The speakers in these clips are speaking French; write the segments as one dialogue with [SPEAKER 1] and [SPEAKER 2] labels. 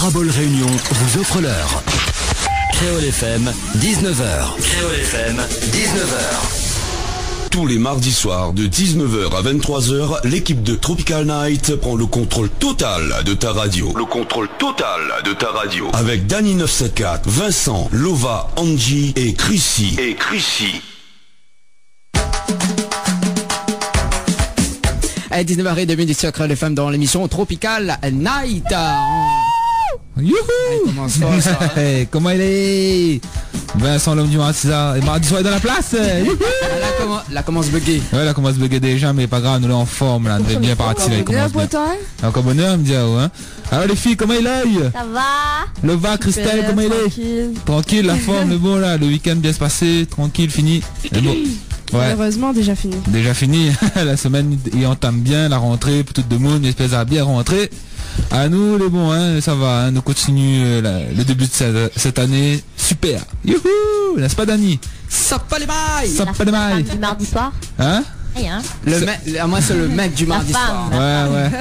[SPEAKER 1] Parabole Réunion vous offre l'heure. Créole FM, 19h. Créole FM, 19h.
[SPEAKER 2] Tous les mardis soirs de 19h à 23h, l'équipe de Tropical Night prend le contrôle total de ta radio. Le contrôle total de ta radio. Avec Danny 974, Vincent, Lova, Angie et Chrissy.
[SPEAKER 3] À 19h30 sur Créole FM dans l'émission Tropical Night.
[SPEAKER 4] Youhou!
[SPEAKER 3] Comment ça,
[SPEAKER 4] Hey, comment il est? Vincent, l'homme du mardi, et mardi soir est dans la place.
[SPEAKER 3] Là commence bugger.
[SPEAKER 4] Ouais, là commence bugger déjà, mais pas grave, nous l'en en forme là, on est bien parti là, il commence bien. Encore bonheur, me dit hein. Alors les filles, comment il est?
[SPEAKER 5] Ça va?
[SPEAKER 4] Lova, Christelle, comment il est? Tranquille, la forme, mais bon là, le week-end bien se passer, tranquille, fini. Mais bon. Ouais.
[SPEAKER 6] Malheureusement, déjà fini.
[SPEAKER 4] Déjà fini, la semaine il entame bien, la rentrée, pour tout le monde, espèce à bien rentrer. À nous les bons, hein, ça va, hein, nous continuons le début de cette année, super. Youhou, n'est-ce pas Dani?
[SPEAKER 3] Ça pas les mailles.
[SPEAKER 4] Ça pas les mailles.
[SPEAKER 5] Du mardi soir.
[SPEAKER 4] Hein?
[SPEAKER 5] Rien.
[SPEAKER 3] Moi c'est le mec du mardi soir.
[SPEAKER 4] Ouais.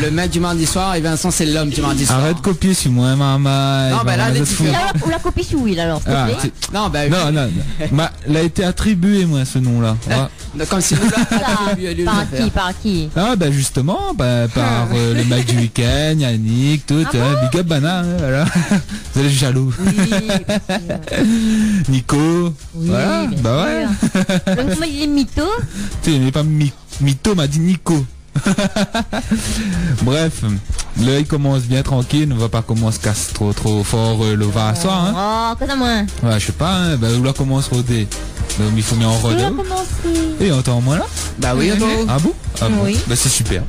[SPEAKER 3] Le mec du mardi soir et Vincent c'est l'homme du mardi soir.
[SPEAKER 4] Arrête de copier sur moi, maman.
[SPEAKER 3] Non, bah là,
[SPEAKER 5] On l'a copié sur Will alors.
[SPEAKER 3] Non,
[SPEAKER 4] elle a été attribuée moi ce nom-là.
[SPEAKER 3] Comme si vous l'avez
[SPEAKER 5] Par qui?
[SPEAKER 4] Ah bah justement, par le mec du week-end, Yannick, tout, Big Up Bana, voilà. Vous allez jaloux.
[SPEAKER 5] Oui,
[SPEAKER 4] Nico.
[SPEAKER 5] oui,
[SPEAKER 4] voilà,
[SPEAKER 5] bien
[SPEAKER 4] bah ouais.
[SPEAKER 5] Donc moi il est mytho.
[SPEAKER 4] Tu sais, mais pas Mytho, m'a dit Nico. Bref, là il commence bien tranquille, ne va pas commencer casse trop fort le va à soir. Hein.
[SPEAKER 5] Oh, quoi ça moins?
[SPEAKER 4] Ouais, je sais pas, hein, où la commence roder. Donc il faut mettre en
[SPEAKER 5] On
[SPEAKER 4] rodé.
[SPEAKER 5] va commencer.
[SPEAKER 4] Et on entend moi là?
[SPEAKER 3] Bah oui, attends.
[SPEAKER 4] Ah bon?
[SPEAKER 5] Oui.
[SPEAKER 4] Bah c'est super.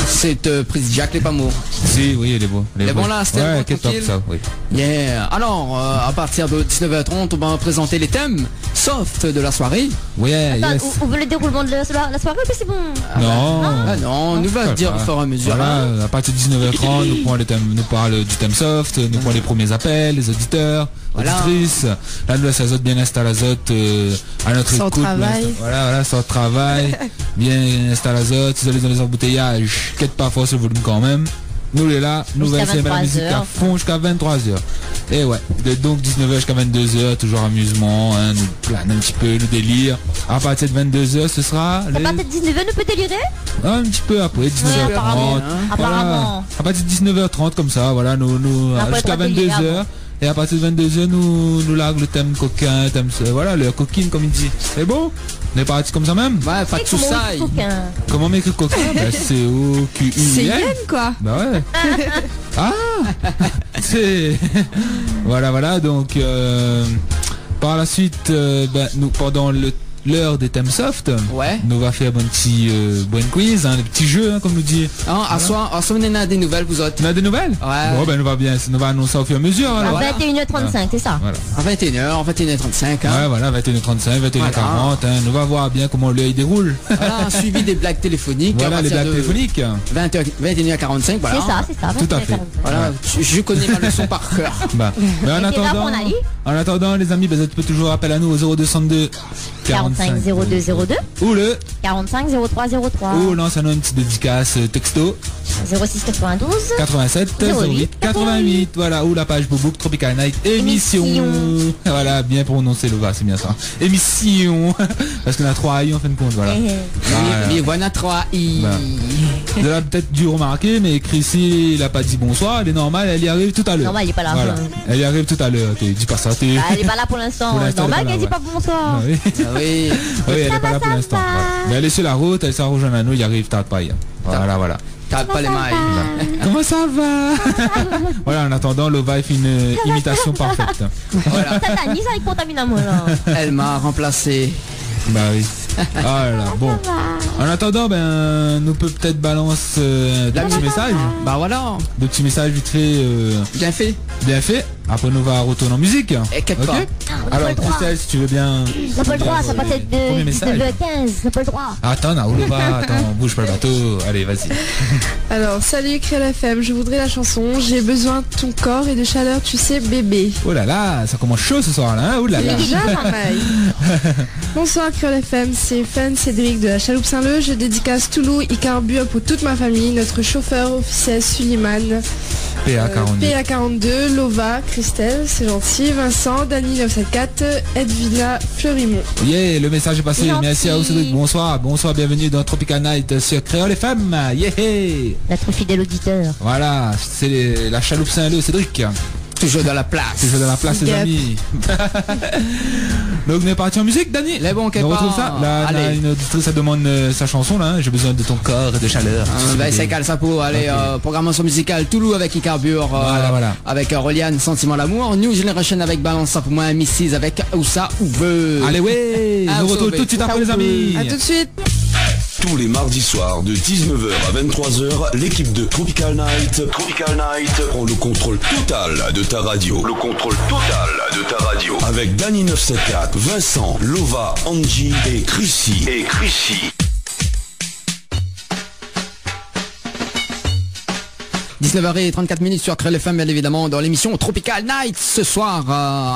[SPEAKER 3] Cette prise Jack les pas mots.
[SPEAKER 4] Si, oui, elle est beau.
[SPEAKER 3] Elle est bon là, c'était
[SPEAKER 4] ouais, quel top ça, oui.
[SPEAKER 3] Yeah. Alors, à partir de 19h30, on va présenter les thèmes soft de la soirée.
[SPEAKER 4] Oui,
[SPEAKER 5] Attends,
[SPEAKER 4] yes.
[SPEAKER 5] on veut le déroulement de la soirée, mais c'est bon.
[SPEAKER 4] Non.
[SPEAKER 3] Ah non, nous va dire au fur et à mesure.
[SPEAKER 4] Voilà, à partir de 19h30, nous parle du thème soft, nous prend les premiers appels, les auditeurs, auditrices. Là, nous laisse Azote bien installé Azote à notre
[SPEAKER 6] Sans
[SPEAKER 4] écoute.
[SPEAKER 6] travail.
[SPEAKER 4] Voilà, sans travail. Bien installé Azote, si vous allez dans les embouteillages, quête pas force le volume quand même. Nous les là, nous
[SPEAKER 5] Jusqu'à
[SPEAKER 4] allons la musique à fond jusqu'à 23h. Et ouais, donc 19h jusqu'à 22h, toujours amusement, hein, nous planer un petit peu, le délire. À partir de 22h, ce sera...
[SPEAKER 5] À partir de 19h, nous peut délirer?
[SPEAKER 4] Un petit peu après, 19h30.
[SPEAKER 5] Apparemment.
[SPEAKER 4] À partir de 19h30 comme ça, voilà, nous jusqu'à 22h. Et à partir de 22h, nous largue le thème coquin, voilà, le coquine comme il dit. C'est bon? On est parti comme ça même?
[SPEAKER 3] Ouais, pas de sous-saille.
[SPEAKER 4] Comment m'écrit coquin? C'est O-Q-U-I-N.
[SPEAKER 6] C'est Yen quoi.
[SPEAKER 4] Bah ouais. Ah. C'est... Voilà, donc par la suite, nous pendant l'heure des thèmes soft, nous va faire un petit bon quiz, des petits jeux, comme nous dit.
[SPEAKER 3] À soir, on a des nouvelles, vous autres.
[SPEAKER 4] On a des nouvelles?
[SPEAKER 3] Ouais.
[SPEAKER 4] Bon, nous va annoncer au fur et à mesure.
[SPEAKER 5] À
[SPEAKER 4] Alors.
[SPEAKER 5] 21h35, c'est ça?
[SPEAKER 4] Voilà.
[SPEAKER 3] À 21h35. Hein.
[SPEAKER 4] Ouais, voilà, 21h35, 21h40, nous va voir bien comment l'œil déroule.
[SPEAKER 3] Voilà, suivi des blagues téléphoniques.
[SPEAKER 4] Voilà, les blagues téléphoniques.
[SPEAKER 3] 21h45, voilà.
[SPEAKER 5] C'est ça.
[SPEAKER 4] Tout à fait.
[SPEAKER 3] Voilà, je connais ma leçon par cœur.
[SPEAKER 4] Mais en attendant, les amis, vous peux toujours appeler à nous au 0262
[SPEAKER 5] 45 0202
[SPEAKER 4] ou le
[SPEAKER 5] 45 0303
[SPEAKER 4] ou lance-nous une petite dédicace texto
[SPEAKER 5] 06 92
[SPEAKER 4] 87 08 88, voilà, ou la page Boubouk Tropical Night émission. Voilà, bien prononcé le va, c'est bien ça. Émission. Parce qu'on a 3 i en fin de compte, voilà.
[SPEAKER 3] Mais voilà 3 i.
[SPEAKER 4] Vous avez peut-être dû remarquer, mais Chrissy, il a pas dit bonsoir, elle est normale, elle y arrive tout à l'heure.
[SPEAKER 5] Normal, il est pas là.
[SPEAKER 4] Voilà. Elle y arrive tout à l'heure, dis pas ça.
[SPEAKER 5] Elle est pas là pour l'instant. Normal qu'elle dit pas bonsoir.
[SPEAKER 3] Oui,
[SPEAKER 4] elle est pas là pour l'instant. Mais elle est sur la route, elle s'en rejoint à nous, il arrive tard pas. Voilà.
[SPEAKER 3] T'as pas les mailles.
[SPEAKER 4] Comment ça va? Voilà, en attendant, Lova fait une imitation parfaite.
[SPEAKER 3] Voilà.
[SPEAKER 5] Ni ça, il contamine à moi là.
[SPEAKER 3] Elle m'a remplacé.
[SPEAKER 4] Bah oui. Ah là là, bon. En attendant, nous peut peut-être balancer deux petits messages.
[SPEAKER 3] Bah voilà.
[SPEAKER 4] Deux petits messages vite fait.
[SPEAKER 3] Bien fait.
[SPEAKER 4] Bien fait. Après nous va retourner en musique.
[SPEAKER 3] Et quelque part.
[SPEAKER 4] Alors Christelle, si tu veux bien.
[SPEAKER 5] T'as pas le droit, ça peut être de 15, t'as pas le droit.
[SPEAKER 4] Attends, attends, bouge pas le bateau. Allez, vas-y.
[SPEAKER 6] Alors, salut Créole FM, je voudrais la chanson J'ai besoin de ton corps et de chaleur, tu sais, bébé.
[SPEAKER 4] Oh là là, ça commence chaud ce soir là, hein. Oh là là.
[SPEAKER 6] Déjà pas mal. Bonsoir Créole FM, c'est Fan Cédric de la Chaloupe Saint-Leu. Je dédicace Toulou, Icarbure pour toute ma famille, notre chauffeur officiel Suliman, PA42, Lova, Christelle, c'est gentil, Vincent, Dani 974, Edwina, Fleurimont.
[SPEAKER 4] Yeah, le message est passé. Merci à vous Cédric. Bonsoir, bienvenue dans Tropical Night sur Créole FM. Yeah.
[SPEAKER 5] Notre fidèle auditeur.
[SPEAKER 4] Voilà, c'est la Chaloupe Saint-Leu, Cédric.
[SPEAKER 3] Toujours dans la place.
[SPEAKER 4] Les amis. Donc on est parti en musique, Dani.
[SPEAKER 3] Les bons
[SPEAKER 4] on retrouve ça. Là, une auditrice ça demande sa chanson là. J'ai besoin de ton corps et de chaleur.
[SPEAKER 3] C'est Calsapo. Allez, programmation musicale Toulouse avec Icarbure.
[SPEAKER 4] Voilà.
[SPEAKER 3] Avec Reliane, Sentiment l'amour. New Generation avec Balance ça pour moi. Mrs avec Où ça ou veut.
[SPEAKER 4] Allez ouais. On retrouve tout de suite après les amis.
[SPEAKER 6] À tout de suite.
[SPEAKER 2] Tous les mardis soirs de 19h à 23h, l'équipe de Tropical Night prend le contrôle total de ta radio. Avec Dani 974, Vincent, Lova, Angie et Chrissy.
[SPEAKER 3] 19h34 sur Créole FM, bien évidemment, dans l'émission Tropical Night ce soir,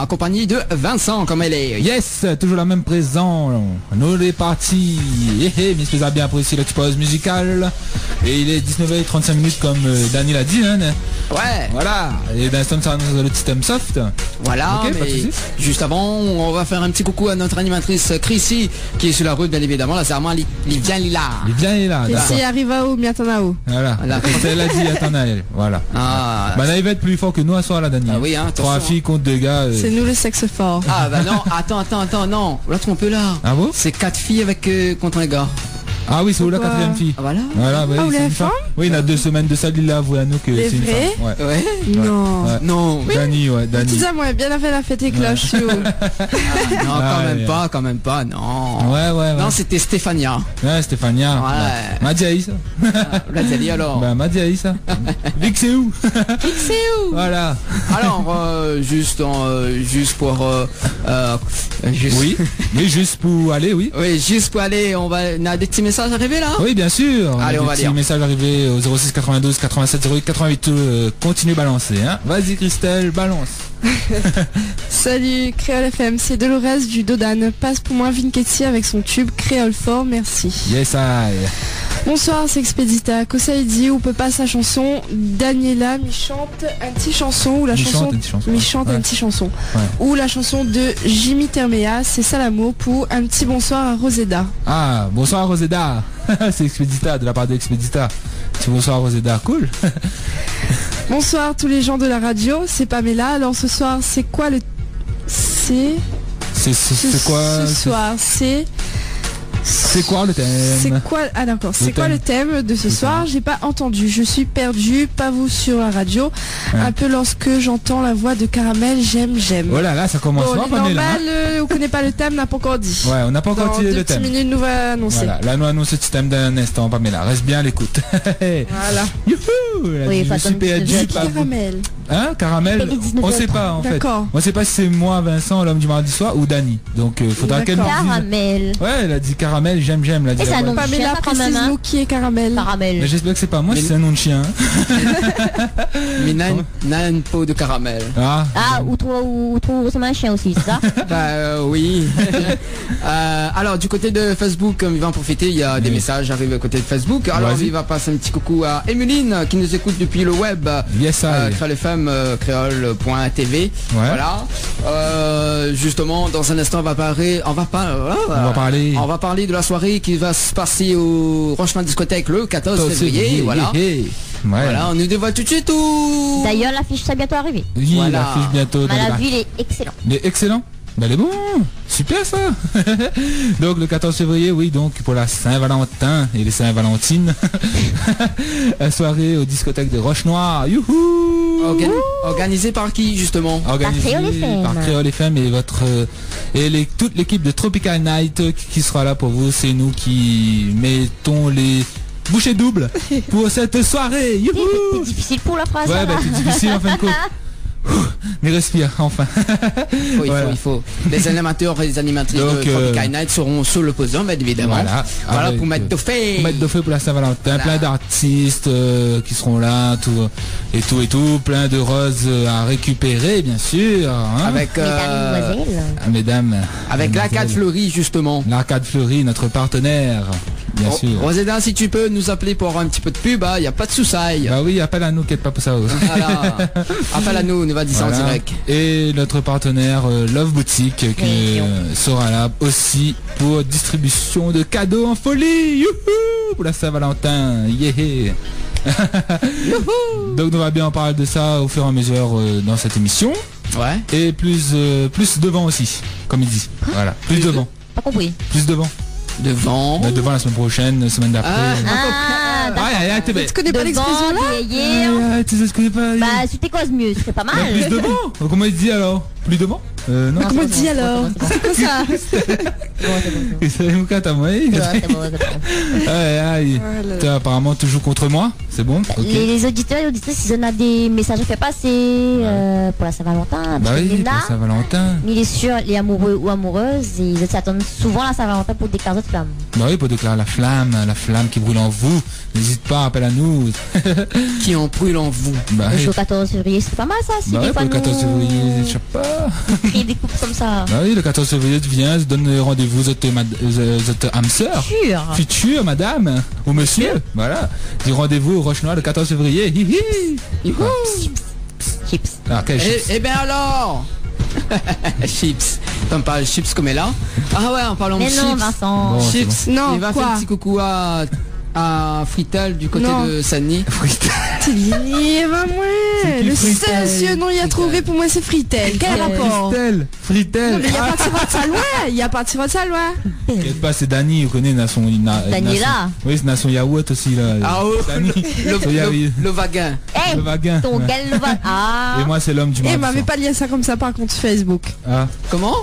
[SPEAKER 3] en compagnie de Vincent, comme elle est.
[SPEAKER 4] Yes, toujours la même présent. Nous les partis. Mais je bien apprécié l'expose musicale. Et il est 19h35 comme Dani l'a dit. Hein.
[SPEAKER 3] Ouais.
[SPEAKER 4] Voilà. Et d'instant, ça annonce le système soft.
[SPEAKER 3] Voilà. Okay, mais juste avant, on va faire un petit coucou à notre animatrice Chrissy, qui est sur la route, bien évidemment. Là, c'est vraiment Livien Lila.
[SPEAKER 6] Chrissy arrive à où, Miatanao.
[SPEAKER 4] Voilà. Elle a dit Atanao. Voilà. Il va être plus fort que nous à soir là, Dani.
[SPEAKER 3] Ah oui, hein.
[SPEAKER 4] 3 filles contre 2 gars.
[SPEAKER 6] C'est nous le sexe fort.
[SPEAKER 3] Ah bah non, attends, non. Là, trompé là.
[SPEAKER 4] Ah bon?
[SPEAKER 3] C'est 4 filles avec contre un gars.
[SPEAKER 4] Ah oui, c'est où la 4e fille?
[SPEAKER 3] Voilà.
[SPEAKER 4] Ouais,
[SPEAKER 6] vous l'avez femme?
[SPEAKER 4] Oui, il y a 2 semaines de ça, il a avoué à nous que c'est une femme.
[SPEAKER 3] Ouais.
[SPEAKER 6] Non.
[SPEAKER 4] Oui. Dani.
[SPEAKER 6] Tu sais, moi, bien fait la fête et cloche.
[SPEAKER 3] Non, quand même pas, non.
[SPEAKER 4] Ouais.
[SPEAKER 3] Non, c'était Stéphania.
[SPEAKER 4] Ouais, Stéphania.
[SPEAKER 3] Ouais.
[SPEAKER 4] Madiaïs.
[SPEAKER 3] Madiaïs alors.
[SPEAKER 4] Madiaïs. Vic c'est où? Voilà.
[SPEAKER 3] Alors, juste pour...
[SPEAKER 4] Oui, juste pour aller, oui.
[SPEAKER 3] Oui, juste pour aller, on a des petits messages arrivés là?
[SPEAKER 4] Oui, bien sûr.
[SPEAKER 3] Allez, on va lire.
[SPEAKER 4] Des messages arrivés au 06 92 87 08 88. Continue balancer, hein. Vas-y Christelle, balance.
[SPEAKER 6] Salut Créole FM, c'est Dolores du Dodane. Passe pour moi Vinketti avec son tube Créole Fort, merci.
[SPEAKER 4] Yes, I.
[SPEAKER 6] Bonsoir, c'est Expedita. Kosaidi, ou peut pas sa chanson. Daniela, mi-chante un petit chanson ou la chanson. Mi-chante un petit chanson. Ou la chanson de Jimmy Termea, c'est ça l'amour pour un petit bonsoir à Roseda.
[SPEAKER 4] Ah, bonsoir à Roseda. C'est Expedita, de la part d'Expedita. Petit bonsoir à Roseda, cool.
[SPEAKER 6] Bonsoir tous les gens de la radio, c'est Pamela. Alors ce soir, c'est quoi le... C'est
[SPEAKER 4] quoi
[SPEAKER 6] ce soir,
[SPEAKER 4] c'est quoi le thème?
[SPEAKER 6] C'est quoi... Ah d'accord, c'est quoi le thème de ce soir? J'ai pas entendu, je suis perdu, pas vous sur la radio. Un peu lorsque j'entends la voix de Caramel, j'aime.
[SPEAKER 4] Oh là, ça commence pas,
[SPEAKER 6] Pamela. Vous connaissez pas le thème, n'a pas encore dit.
[SPEAKER 4] Ouais, on n'a pas encore dit le thème.
[SPEAKER 6] Dans 10 minutes, nous va annoncer.
[SPEAKER 4] Voilà, là nous annonce le thème d'un instant, Pamela. Reste bien à l'écoute.
[SPEAKER 6] Voilà.
[SPEAKER 4] Youhou! Je suis perdu, pas
[SPEAKER 6] Caramel.
[SPEAKER 4] Hein, Caramel? On sait pas en fait. On sait pas si c'est moi, Vincent, l'homme du mardi soir, ou Dani. Donc faudra qu'elle nous dise.
[SPEAKER 5] Caramel.
[SPEAKER 4] Ouais, elle a dit Caramel, j'aime, la dit.
[SPEAKER 5] Et ça non
[SPEAKER 6] Pamela, précise-nous qui est Caramel.
[SPEAKER 4] Mais j'espère que c'est pas moi, c'est un nom de chien.
[SPEAKER 3] Mais n'a une peau de caramel.
[SPEAKER 5] Ou trop c'est un chien aussi, c'est ça?
[SPEAKER 3] Bah oui. Alors du côté de Facebook, comme il va en profiter, il y a des messages arrivés à côté de Facebook. Alors il va passer un petit coucou à Emeline qui nous écoute depuis le web.
[SPEAKER 4] Yes,
[SPEAKER 3] Créole FM, créole.tv. Voilà. Justement, dans un instant, on va parler de la soirée qui va se passer au Rochement Discothèque le 14 février. Voilà. Voilà, on nous dévoile tout de suite tout.
[SPEAKER 5] D'ailleurs, l'affiche ça bientôt arriver.
[SPEAKER 4] Oui, l'affiche bientôt.
[SPEAKER 5] La vue, il est excellent.
[SPEAKER 4] Il est excellent. Ben, elle est bon, super ça. Donc le 14 février, oui, donc pour la Saint-Valentin et les Saint-Valentines, la soirée aux discothèques de Roche-Noire. Youhou.
[SPEAKER 3] Organisé par qui justement?
[SPEAKER 4] Organisé par Créole FM et toute l'équipe de Tropical Night qui sera là pour vous. C'est nous qui mettons les bouchées doubles pour cette soirée. Youhou.
[SPEAKER 5] C'est difficile pour la phrase.
[SPEAKER 4] Ouais, c'est difficile en fin de compte. Mais respire, enfin.
[SPEAKER 3] Il faut. Les animateurs et les animatrices de Tropical Night seront sur le podium, évidemment. Voilà, pour mettre de feu.
[SPEAKER 4] Pour mettre de feu pour la Saint-Valentin. Plein d'artistes qui seront là, tout. Plein de roses à récupérer, bien sûr. Hein.
[SPEAKER 3] Avec
[SPEAKER 4] mesdames.
[SPEAKER 3] Avec l'Arcade Fleury, justement.
[SPEAKER 4] L'Arcade Fleury, notre partenaire. Bien sûr.
[SPEAKER 3] Roséda, si tu peux nous appeler pour avoir un petit peu de pub, il n'y a pas de souci.
[SPEAKER 4] Bah oui, appelle à nous, qu'est-ce pas pour ça.
[SPEAKER 3] Voilà. Appelle à nous va dire ça en direct.
[SPEAKER 4] Et notre partenaire Love Boutique qui sera là aussi pour distribution de cadeaux en folie. Youhou, pour la Saint-Valentin. Yeah. Donc on va bien en parler de ça au fur et à mesure dans cette émission.
[SPEAKER 3] Ouais.
[SPEAKER 4] Et plus devant aussi, comme il dit. Voilà. Plus devant.
[SPEAKER 5] Pas compris.
[SPEAKER 4] Plus devant.
[SPEAKER 3] Devant
[SPEAKER 4] la semaine prochaine, semaine d'après.
[SPEAKER 6] Tu connais pas l'expression
[SPEAKER 5] là?
[SPEAKER 4] Tu connais pas.
[SPEAKER 5] Bah, si t'es cause mieux, c'est pas mal.
[SPEAKER 4] Plus devant. Comment il dit alors? Plus devant? Non.
[SPEAKER 6] Comment il dit alors? C'est quoi ça?
[SPEAKER 4] C'est bon. Apparemment toujours contre moi. C'est bon.
[SPEAKER 5] Les auditeurs et auditrices, ils en ont des messages à faire passer pour la Saint-Valentin.
[SPEAKER 4] Bah oui, pour la Saint-Valentin.
[SPEAKER 5] Mais il est sûr, les amoureux ou amoureuses, ils s'attendent souvent à la Saint-Valentin pour déclarer cette flamme.
[SPEAKER 4] Bah oui, pour déclarer la flamme qui brûle en vous. N'hésite pas, appelle à nous.
[SPEAKER 3] Qui en brûle en vous.
[SPEAKER 4] Bah
[SPEAKER 5] le 14 février, c'est pas mal ça. Si
[SPEAKER 4] bah oui, pour le 14 février, je sais pas.
[SPEAKER 5] Des coupes comme ça.
[SPEAKER 4] Bah oui, le 14 février, tu viens, tu donnes rendez-vous, votre âme sœur. Future, madame. Ou monsieur. Future. Voilà. Du rendez-vous au Roche-Noire le 14 février.
[SPEAKER 5] Chips.
[SPEAKER 3] Alors, quel chips? Eh ben alors chips. T'en parles chips comme elle là. Ah ouais, en parlant de chips.
[SPEAKER 5] Non, Vincent.
[SPEAKER 4] Bon,
[SPEAKER 3] chips.
[SPEAKER 4] Bon.
[SPEAKER 3] Non, il va faire un petit coucou à Frital du côté de Sani.
[SPEAKER 6] Frital. Le seul cieux non il a trouvé pour moi c'est Fritel. Quel rapport?
[SPEAKER 4] Fritel.
[SPEAKER 6] Il n'y a pas de ça loin. Il n'y a pas de ça loin.
[SPEAKER 4] T'inquiète pas, c'est Dani, vous connaissez Nasson.
[SPEAKER 5] Daniela.
[SPEAKER 4] Oui, c'est Nasson Yaourt aussi là.
[SPEAKER 3] Ah oui. Le Vaguin.
[SPEAKER 5] Le Vaguin. Ton gars le Vaguin. Ah.
[SPEAKER 4] Et moi c'est l'homme du monde.
[SPEAKER 6] Et m'avait pas lié ça comme ça par contre Facebook.
[SPEAKER 4] Ah.
[SPEAKER 3] Comment?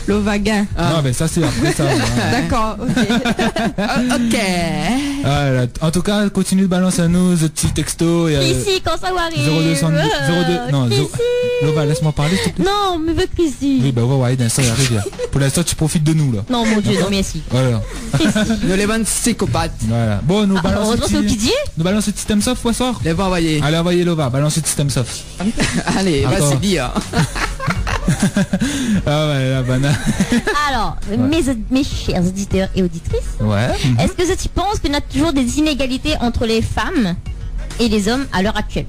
[SPEAKER 6] Le Vaguin.
[SPEAKER 4] Non mais ça c'est après ça.
[SPEAKER 6] D'accord, ok.
[SPEAKER 4] En tout cas, continue de balancer à nous ce petit texto.
[SPEAKER 5] Ici quand ça va arriver.
[SPEAKER 4] 02. Non, Lova, laisse-moi parler s'il te plaît.
[SPEAKER 5] Non, mais veux Chrissy.
[SPEAKER 4] Oui, bah ouais, d'instant il arrive. Pour l'instant, tu profites de nous là.
[SPEAKER 5] Non, mon Dieu, non, merci.
[SPEAKER 4] Voilà.
[SPEAKER 3] Ne les vannes psychopathes.
[SPEAKER 4] Voilà. Bon, nous balance. Nous balance le système soft ce soir.
[SPEAKER 3] Les va envoyer.
[SPEAKER 4] Allez, envoyez Lova, balance le système soft.
[SPEAKER 3] Allez, vas-y, bien.
[SPEAKER 4] Ah ouais, la banane.
[SPEAKER 5] Alors, mes chers auditeurs et auditrices, est-ce que tu penses qu'il y a toujours des inégalités entre les femmes et les hommes à l'heure actuelle?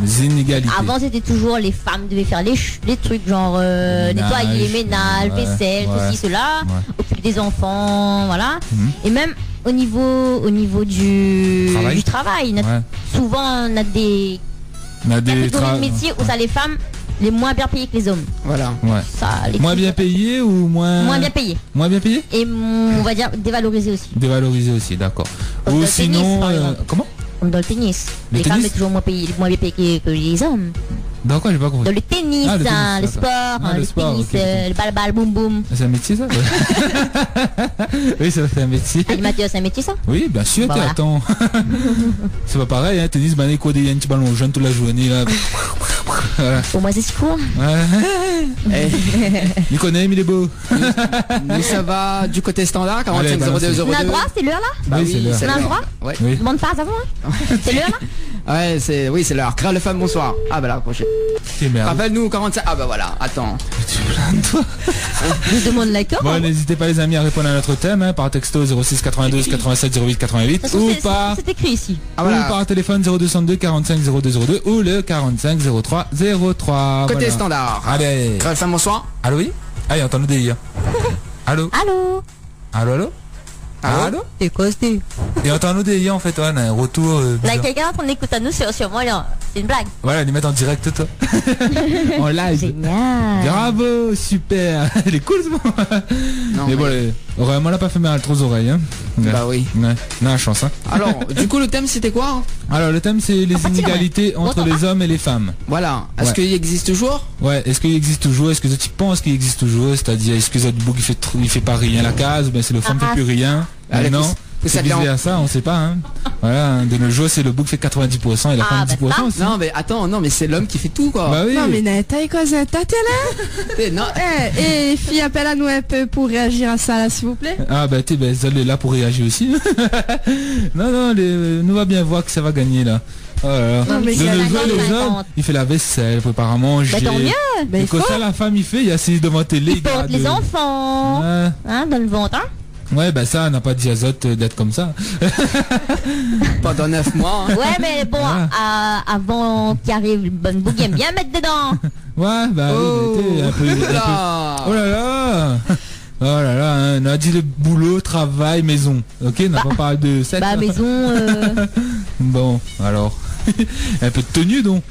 [SPEAKER 4] Des inégalités.
[SPEAKER 5] Avant c'était toujours les femmes devaient faire les trucs genre nettoyer, ménage, vaisselle, ceci, cela, occuper des enfants, voilà. Et même au niveau du travail, souvent on a des métiers où ça les femmes les moins bien payés que les hommes.
[SPEAKER 3] Voilà.
[SPEAKER 5] Ça,
[SPEAKER 4] moins bien payés ou moins
[SPEAKER 5] bien payés.
[SPEAKER 4] Moins bien payés.
[SPEAKER 5] Et on va dire dévalorisés aussi.
[SPEAKER 4] Dévalorisés aussi, d'accord. Ou sinon, comment?
[SPEAKER 5] Comme dans le tennis. Les femmes sont toujours moins bien payées que les hommes.
[SPEAKER 4] Dans quoi, j'ai pas compris.
[SPEAKER 5] Dans le tennis, le sport, le tennis, le bal boum boum.
[SPEAKER 4] C'est un métier ça? Oui, c'est un métier.
[SPEAKER 5] Animateur, c'est un métier ça?
[SPEAKER 4] Oui, bien sûr, attends. C'est pas pareil, hein, tennis, quoi, il y a un petit ballon jaune toute la journée là.
[SPEAKER 5] Pour moi c'est si court.
[SPEAKER 4] Il connaît, mais il est beau.
[SPEAKER 3] Nous ça va du côté standard, 45 02 02.
[SPEAKER 5] On a le droit, c'est l'heure là?
[SPEAKER 4] Bah oui,
[SPEAKER 5] c'est l'heure. On a le droit?
[SPEAKER 3] Oui.
[SPEAKER 5] Demande pas avant, hein? C'est l'heure là?
[SPEAKER 3] Ouais, c'est l'heure. Crée le femme, bonsoir. Ah bah là, prochaine. Rappelle-nous 45. Ah bah voilà, attends.
[SPEAKER 4] Tu plains toi.
[SPEAKER 5] Je demande l'accord.
[SPEAKER 4] Bon, n'hésitez pas les amis à répondre à notre thème par texto 06 92 87 08 88 ou par.
[SPEAKER 5] C'est écrit ici.
[SPEAKER 4] Ou par téléphone 0202 45 0202 ou le 45 03 03.
[SPEAKER 3] Côté standard.
[SPEAKER 4] Allez.
[SPEAKER 3] Crée le femme, bonsoir.
[SPEAKER 4] Allô oui. Allez, entends-nous délire. Allô.
[SPEAKER 5] Allô. T'es costé.
[SPEAKER 4] Et entends-nous des en fait, on a un retour.
[SPEAKER 5] Là, quelqu'un qu'on écoute à nous sur moi là. C'est une blague.
[SPEAKER 4] Voilà, les mettre en direct toi. En live.
[SPEAKER 5] Génial.
[SPEAKER 4] Bravo, super. Elle est cool ce moment. Mais bon, vraiment l'a pas fait mal trop aux oreilles. Hein.
[SPEAKER 3] Bah oui.
[SPEAKER 4] Ouais. Non, la chance. Hein.
[SPEAKER 3] Alors, du coup, le thème c'était quoi?
[SPEAKER 4] Alors, le thème c'est les inégalités entre les hommes et les femmes.
[SPEAKER 3] Voilà. Est-ce qu'il existe toujours?
[SPEAKER 4] Ouais. Est-ce qu'il existe toujours? Est-ce que tu penses qu'il existe toujours? C'est-à-dire, est-ce que Zadbouk il fait pas rien à la case? Ben c'est le femme qui fait plus rien.
[SPEAKER 3] Allez,
[SPEAKER 4] non. C'est bizarre à ça, on sait pas. Hein. Voilà, de nos jours, c'est le bouc fait 90% et la femme 10% aussi.
[SPEAKER 3] Non, mais attends, non, mais c'est l'homme qui fait tout, quoi.
[SPEAKER 4] Bah oui.
[SPEAKER 6] Non, mais t'as quoi, t'as là? Non. Et fille, appelle à nous un peu pour réagir à ça, là, s'il vous plaît.
[SPEAKER 4] Ah, bah, elle est là pour réagir aussi. Non, nous va bien voir que ça va gagner, là. Oh là là. Non, mais les hommes, il fait la vaisselle, il prépare à manger.
[SPEAKER 5] Bah, tant mieux.
[SPEAKER 4] Et quand ça, la femme, il fait, il assise devant télé.
[SPEAKER 5] Il porte les enfants. Hein, dans le ventre, hein.
[SPEAKER 4] Ouais, bah ça, on n'a pas dit à Zot d'être comme ça.
[SPEAKER 3] Pendant 9 mois. Hein.
[SPEAKER 5] Ouais, mais bon, avant qu'il arrive le bon bouc, il aime bien mettre dedans.
[SPEAKER 4] Ouais, bah oui, un peu. Oh là là. Oh là là, hein, on a dit le boulot, travail, maison. Ok, on n'a pas parlé de sexe.
[SPEAKER 5] Bah, maison.
[SPEAKER 4] Bon, alors. Un peu de tenue, donc.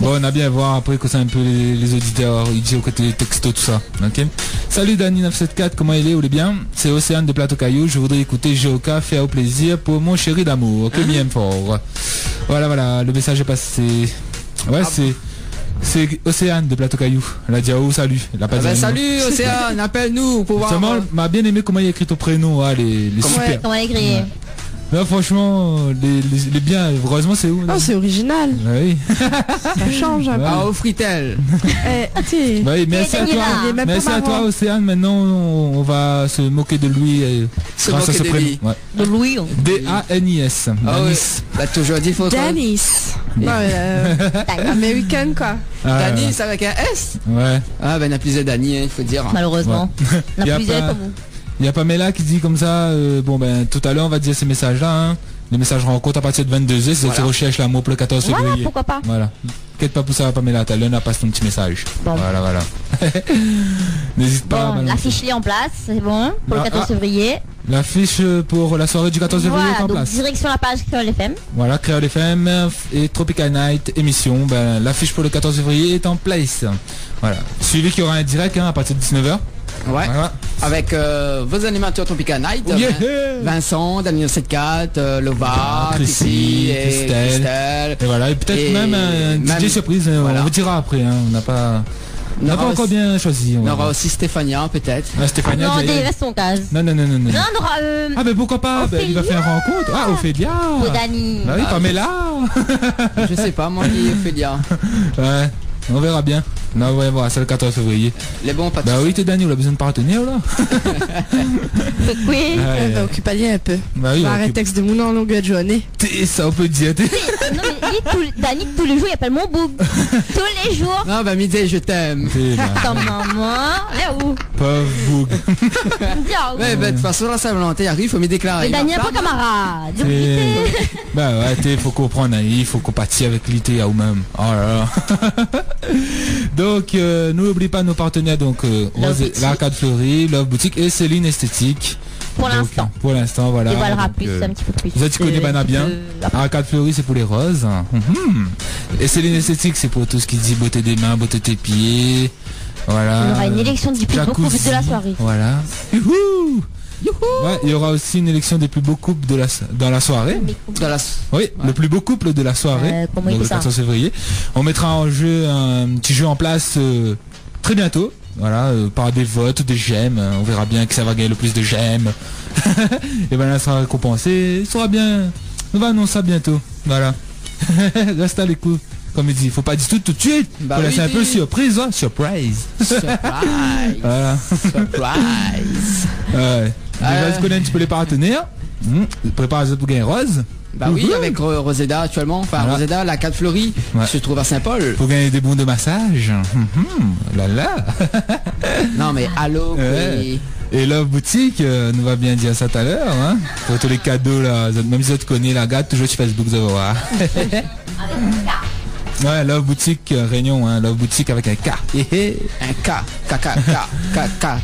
[SPEAKER 4] Bon, on a bien à voir après que c'est un peu les auditeurs, ils disent au côté des textos, tout ça. Ok. Salut Dani974, comment il est? Vous allez bien? C'est Océane de Plateau Caillou. Je voudrais écouter Géoka, faire au plaisir pour mon chéri d'amour. Que m'aime fort. Voilà, le message est passé. Ouais, c'est Océane de Plateau Caillou. Elle a dit salut. Elle a pas dit
[SPEAKER 3] salut Océane, appelle-nous pour voir.
[SPEAKER 4] Seulement, m'a bien aimé comment il a écrit ton prénom, les super.
[SPEAKER 5] Comment elle a écrit?
[SPEAKER 4] Là, franchement, les biens, heureusement, c'est où?
[SPEAKER 6] Oh, c'est original.
[SPEAKER 4] Oui.
[SPEAKER 6] Ça change un peu.
[SPEAKER 3] Ah, au fritel.
[SPEAKER 4] Bah oui, merci à toi. Merci à toi, Océane. Maintenant, on va se moquer de lui grâce à ce prénom. Ouais.
[SPEAKER 5] De Louis.
[SPEAKER 4] D-A-N-I-S.
[SPEAKER 3] Danis. T'as toujours dit faut.
[SPEAKER 6] Danis. American, quoi.
[SPEAKER 3] Danis avec un S.
[SPEAKER 4] Ouais.
[SPEAKER 3] Ah, ben, il y a plusieurs Dani, il faut dire.
[SPEAKER 5] Malheureusement. Il y a plusieurs comme vous.
[SPEAKER 4] Il y a Pamela qui dit comme ça, bon ben tout à l'heure on va dire ces messages-là, hein. Les messages rencontres à partir de 22h, c'est tu recherches l'amour pour le 14 février.
[SPEAKER 5] Voilà, pourquoi pas.
[SPEAKER 4] Voilà. Inquiète pas pour ça Pamela, tout à l'heure on a passé ton petit message. Bon. Voilà. N'hésite pas.
[SPEAKER 5] Bon, l'affiche est en place, c'est bon, pour le 14 février.
[SPEAKER 4] L'affiche pour la soirée du 14 février est en place.
[SPEAKER 5] Direction la page Créole FM.
[SPEAKER 4] Voilà, Créole FM et Tropical Night émission. Ben, l'affiche pour le 14 février est en place. Voilà. Suivez qu'il y aura un direct à partir de 19h.
[SPEAKER 3] Ouais. Voilà. Avec vos animateurs Tropical Night, Vincent, Dani974, Lova,
[SPEAKER 4] Chrissy, Christelle. Et voilà, et peut-être même un DJ surprise, voilà. On vous dira après, hein. On n'a pas encore bien choisi.
[SPEAKER 3] On aura aussi Stéphania peut-être.
[SPEAKER 4] Stéphania.
[SPEAKER 5] Non, reste son cas.
[SPEAKER 4] Non.
[SPEAKER 5] Non, on aura.
[SPEAKER 4] Ah mais pourquoi pas, il va faire une rencontre. Ah, Ophélia.
[SPEAKER 5] Dani.
[SPEAKER 4] Bah oui, Pamela.
[SPEAKER 3] Je sais pas, moi qui Ophélia.
[SPEAKER 4] Ouais. On verra bien. Non, ouais, voilà, c'est le 14 février.
[SPEAKER 3] Les bons pas.
[SPEAKER 4] Bah oui, t'es Dani, on a besoin de partenaire là.
[SPEAKER 5] Oui.
[SPEAKER 6] Occupe-toi un peu.
[SPEAKER 4] Bah oui.
[SPEAKER 6] Arrête texte de mon en longueur de journée.
[SPEAKER 4] Ça, on peut dire.
[SPEAKER 5] Non, mais Dani, tous les jours, il appelle mon boug. Tous les jours.
[SPEAKER 3] Non, bah Midé, je t'aime.
[SPEAKER 5] Attends, maman. Là où?
[SPEAKER 4] Pauvre boug.
[SPEAKER 3] Ouais, bah de toute façon, la Saint-Valentin arrive, faut me déclarer.
[SPEAKER 5] Mais Dani, un peu camarade.
[SPEAKER 4] Bah ouais, faut comprendre, il faut compatir avec l'ité ou même. Oh là là. Donc n'oubliez pas nos partenaires, donc l'Arcade Fleury, Love Boutique et Céline Esthétique.
[SPEAKER 5] Pour l'instant.
[SPEAKER 4] Pour l'instant, voilà.
[SPEAKER 5] Et voilà, plus, un petit peu plus.
[SPEAKER 4] Vous êtes connais bien. Arcade Fleury, c'est pour les roses. Et Céline Esthétique, c'est pour tout ce qui dit beauté des mains, beauté des pieds. Voilà.
[SPEAKER 5] Il y aura une élection du plus beau couple de la soirée.
[SPEAKER 4] Voilà. Youhou! Ouais, il y aura aussi une élection des plus beaux couples dans la soirée. Oui, le plus beau couple de la soirée. Donc le 14 février. On mettra en jeu un petit jeu en place très bientôt. Voilà, par des votes, des j'aime. On verra bien que ça va gagner le plus de j'aime. Et ben là, ça sera récompensé. Il sera bien. On va annoncer ça bientôt. Voilà. Reste à l'écoute. Comme il dit, il faut pas dire tout de suite. Bah voilà, oui, c'est un peu surprise, hein. Surprise. Voilà.
[SPEAKER 3] Surprise.
[SPEAKER 4] Ouais. Déjà, tu connais un petit peu les partenaires. Prépare pour gagner Rose.
[SPEAKER 3] Bah oui, avec Roseda actuellement. Enfin, voilà. Roseda, la 4 Fleury, se trouve à Saint-Paul.
[SPEAKER 4] Pour gagner des bons de massage. Là.
[SPEAKER 3] Non, mais allô, oui.
[SPEAKER 4] Et Love Boutique, nous va bien dire ça tout à l'heure. Hein, pour tous les cadeaux, là. Même si tu connais la gâte, toujours sur Facebook, vous allez voir. Ouais, Love Boutique Réunion, hein, Love Boutique avec un K.
[SPEAKER 3] Un K.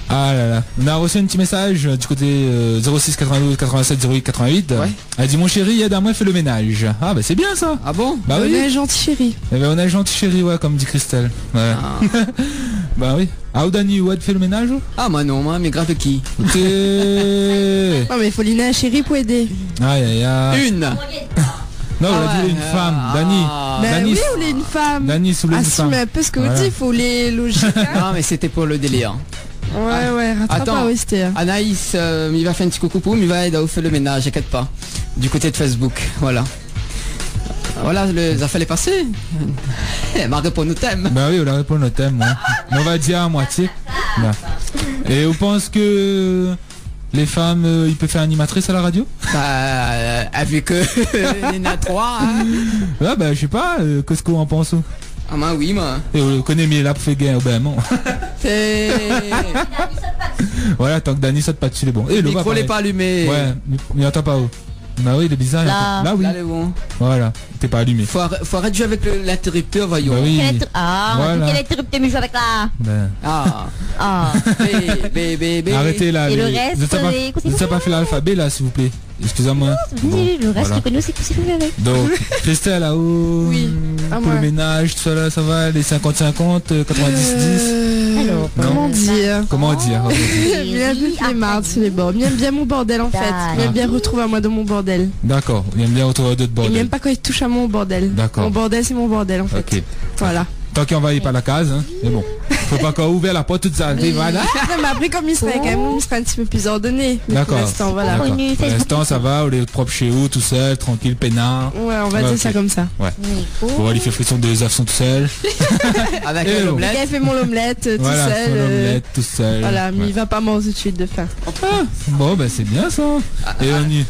[SPEAKER 4] Ah là là. On a reçu un petit message du côté 06 92 87 08 88. Ouais. Elle dit mon chéri, aide-moi, fais le ménage. Ah bah c'est bien ça.
[SPEAKER 3] Ah bon?
[SPEAKER 4] Bah oui.
[SPEAKER 6] On est gentil chéri.
[SPEAKER 4] Eh ben on a gentil chéri, ouais, comme dit Christelle. Ouais. Ah. Bah oui. Ah ou Dani, ouais, fait le ménage?
[SPEAKER 3] Ah moi non, moi mais grave qui?
[SPEAKER 6] Non mais il faut l'aider un chéri pour aider.
[SPEAKER 4] Aïe.
[SPEAKER 3] Une.
[SPEAKER 4] Non, on a dit une femme, Dani.
[SPEAKER 6] Dani, oui, on est une femme.
[SPEAKER 4] Dani sous une femme.
[SPEAKER 6] Assume un peu ce que vous dites, il faut les logiques.
[SPEAKER 3] Non, mais c'était pour le délire.
[SPEAKER 6] Ouais, rattrape OST.
[SPEAKER 3] Anaïs, il va faire un petit coucou pour, il va aider à faire le ménage, t'inquiète pas. Du côté de Facebook, voilà. Voilà, les affaires les passées. Ma réponse au thème.
[SPEAKER 4] Bah oui, on a répondu au thème. On va dire à moitié. Bah. Et on pense que les femmes, ils peuvent faire animatrice à la radio?
[SPEAKER 3] Vu que il y en a 3. Hein.
[SPEAKER 4] Ouais, bah je sais pas, qu'est-ce qu'on en pense?
[SPEAKER 3] Ah bah oui, moi.
[SPEAKER 4] Et on connaît mieux là pour faire gain, ben non.
[SPEAKER 3] C'est...
[SPEAKER 4] Voilà, tant que Dani saute pas dessus, c'est bon.
[SPEAKER 3] Et le micro n'est pas allumé.
[SPEAKER 4] Ouais, mais attends pas où. Bah oui, il est bizarre.
[SPEAKER 5] Là
[SPEAKER 4] oui.
[SPEAKER 3] Là, bon.
[SPEAKER 4] Voilà, t'es pas allumé.
[SPEAKER 3] Faut arrêter de jouer avec l'interrupteur, voyons.
[SPEAKER 4] Bah oui.
[SPEAKER 5] Voilà. Quel interrupteur mais joue avec là.
[SPEAKER 4] Ben. Arrêtez là.
[SPEAKER 5] Et le reste,
[SPEAKER 4] vous n'avez pas fait l'alphabet là, s'il vous plaît. Excusez-moi.
[SPEAKER 5] Le reste, je connais aussi tout ce que vous avec.
[SPEAKER 4] Donc, Christelle là-haut.
[SPEAKER 6] Oui.
[SPEAKER 4] Pour le ménage, tout ça là, ça va, les 50-50, 90-10.
[SPEAKER 6] Alors, comment dire Bien les mardes sur les bords. Il aime bien mon bordel en fait. Il aime bien retrouver à moi dans mon bordel.
[SPEAKER 4] D'accord, il aime bien retrouver d'autres bordels.
[SPEAKER 6] Il n'aime pas quand il touche à mon bordel.
[SPEAKER 4] D'accord.
[SPEAKER 6] Mon bordel c'est mon bordel en fait.
[SPEAKER 4] Ok.
[SPEAKER 6] Voilà.
[SPEAKER 4] Tant qu'on va y par la case, hein. Mais bon. Faut pas qu'on ouvre la porte toute ça. Voilà.
[SPEAKER 6] Non, mais après comme il serait quand même, il serait un petit peu plus ordonné.
[SPEAKER 4] D'accord.
[SPEAKER 6] Pour l'instant, voilà.
[SPEAKER 4] Pour l'instant ça va, on est propre chez vous, tout seul, tranquille, peinard.
[SPEAKER 6] Ouais, on va dire ça comme ça.
[SPEAKER 4] Ouais. On va lui faire frisson des œufs sont tout seul.
[SPEAKER 3] Avec
[SPEAKER 6] l'omelette. Il a fait mon omelette tout seul.
[SPEAKER 4] L'omelette tout seul.
[SPEAKER 6] Voilà, mais il va pas manger tout de suite de faim.
[SPEAKER 4] Bon bah c'est bien ça. Et on y...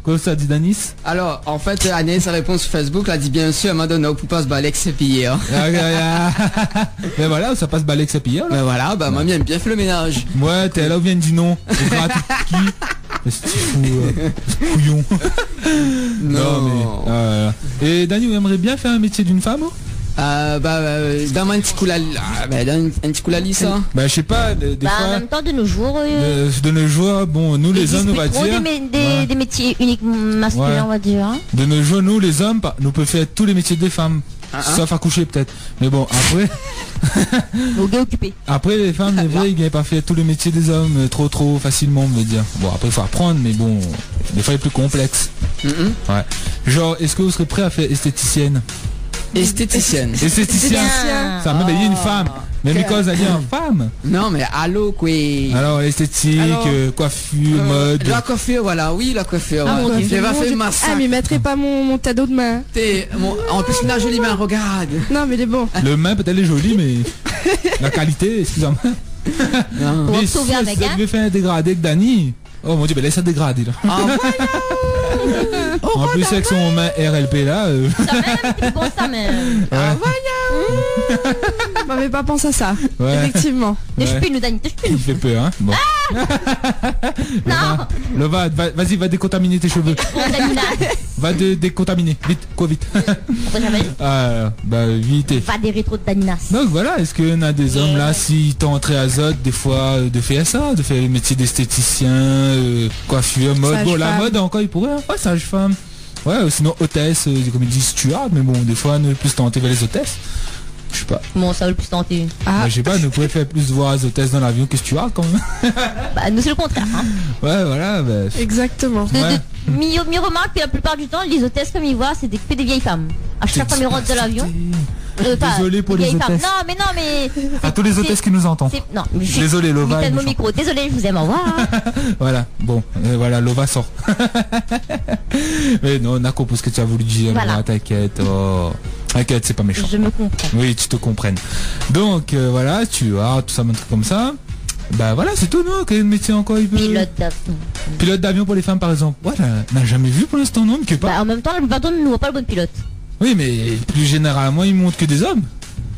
[SPEAKER 4] Quoi ça dit Danis?
[SPEAKER 3] Alors en fait Agnès sa réponse sur Facebook elle dit bien sûr Madonna ou pas se balayer que c'est pillé.
[SPEAKER 4] Mais voilà, ça passe balai que c'est pire.
[SPEAKER 3] Ben voilà, bah mamie aime bien fait le ménage.
[SPEAKER 4] Ouais, t'es là où vient du nom. Qui? C'est fou, couillon. Non mais. Et Dani, vous aimeriez bien faire un métier d'une femme?
[SPEAKER 3] Dans un petit coup la lisse ça.
[SPEAKER 4] Bah je sais pas, des fois.
[SPEAKER 5] En même temps de nos jours.
[SPEAKER 4] De nos jours, bon nous les hommes on va dire.
[SPEAKER 5] Des métiers uniquement masculins on va dire.
[SPEAKER 4] De nos jours nous les hommes, nous pouvons faire tous les métiers des femmes. Sauf accoucher peut-être. Mais bon après. Après les femmes, c'est vrai, ils n'avaient pas fait tous les métiers des hommes trop facilement, on veut dire. Bon après il faut apprendre, mais bon, des fois il est plus complexe. Ouais. Genre, est-ce que vous serez prêt à faire esthéticienne?
[SPEAKER 3] Esthéticienne.
[SPEAKER 4] Ça m'a dit une femme. Mais cause elle dit une femme.
[SPEAKER 3] Non mais allô quoi.
[SPEAKER 4] Alors esthétique, coiffure, mode.
[SPEAKER 3] La coiffure, voilà, oui la coiffure.
[SPEAKER 6] Je vais faire ma sac. Ah mais mettrai pas mon cadeau de main.
[SPEAKER 3] En plus il a jolie main, regarde.
[SPEAKER 6] Non mais il est bon.
[SPEAKER 4] Le main peut-être est joli mais la qualité, excusez-moi. Mais si je devais faire un dégradé avec Dani. Oh mon dieu, mais laisse ça dégrader là. En plus avec son main RLP là.
[SPEAKER 5] Ça même, bon ça même.
[SPEAKER 6] M'avais pas pensé à ça. Effectivement.
[SPEAKER 5] Touche-plus-nous Dani, touche-plus-nous.
[SPEAKER 4] Il fait peur hein. Bon.
[SPEAKER 5] Non.
[SPEAKER 4] Lova, vas-y, va décontaminer tes cheveux. Va décontaminer. Vite, quoi vite. Bah vite.
[SPEAKER 5] Va des rétros de Daninas.
[SPEAKER 4] Donc voilà, est-ce qu'il y en a des hommes là, s'ils t'ont entré à Zot, des fois, de faire ça, de faire le métier d'esthéticien, coiffure, mode. Bon, la mode encore, il pourrait. Ouais, sage-femme. Ouais, sinon hôtesse, comme ils disent steward, mais bon, des fois, nous plus tenter vers les hôtesses. Je sais pas.
[SPEAKER 5] Bon, ça veut le plus tenter.
[SPEAKER 4] Bah, je sais pas, nous pourrions faire plus voir les hôtesses dans l'avion que steward quand même.
[SPEAKER 5] Bah, nous c'est le contraire. Hein.
[SPEAKER 4] Ouais, voilà. Bah,
[SPEAKER 6] exactement.
[SPEAKER 5] Mi remarque que la plupart du temps, les hôtesses comme ils voient, c'est que des vieilles femmes. À chaque fois qu'ils rentrent de l'avion.
[SPEAKER 4] Désolé pour les hôtesses.
[SPEAKER 5] Non mais.
[SPEAKER 4] À tous les hôtesses qui nous entendent.
[SPEAKER 5] Non,
[SPEAKER 4] désolé Lova.
[SPEAKER 5] Mon micro. Désolé, je vous aime, au revoir.
[SPEAKER 4] Voilà, bon, voilà, Lova sort. Mais non, on a compris ce que tu as voulu dire. Voilà. T'inquiète, t'inquiète, c'est pas méchant.
[SPEAKER 5] Je me comprends.
[SPEAKER 4] Oui, tu te comprennes. Donc voilà, tu as tout ça, un truc comme ça. Bah voilà, c'est tout, non? Quel métier encore il peut...
[SPEAKER 5] Pilote d'avion.
[SPEAKER 4] Pilote d'avion pour les femmes par exemple. Voilà, n'a jamais vu pour l'instant, non? Que pas.
[SPEAKER 5] Bah, en même temps, la plupart d'entre nous ne voit pas le bon pilote.
[SPEAKER 4] Oui, mais plus généralement, ils montrent que des hommes.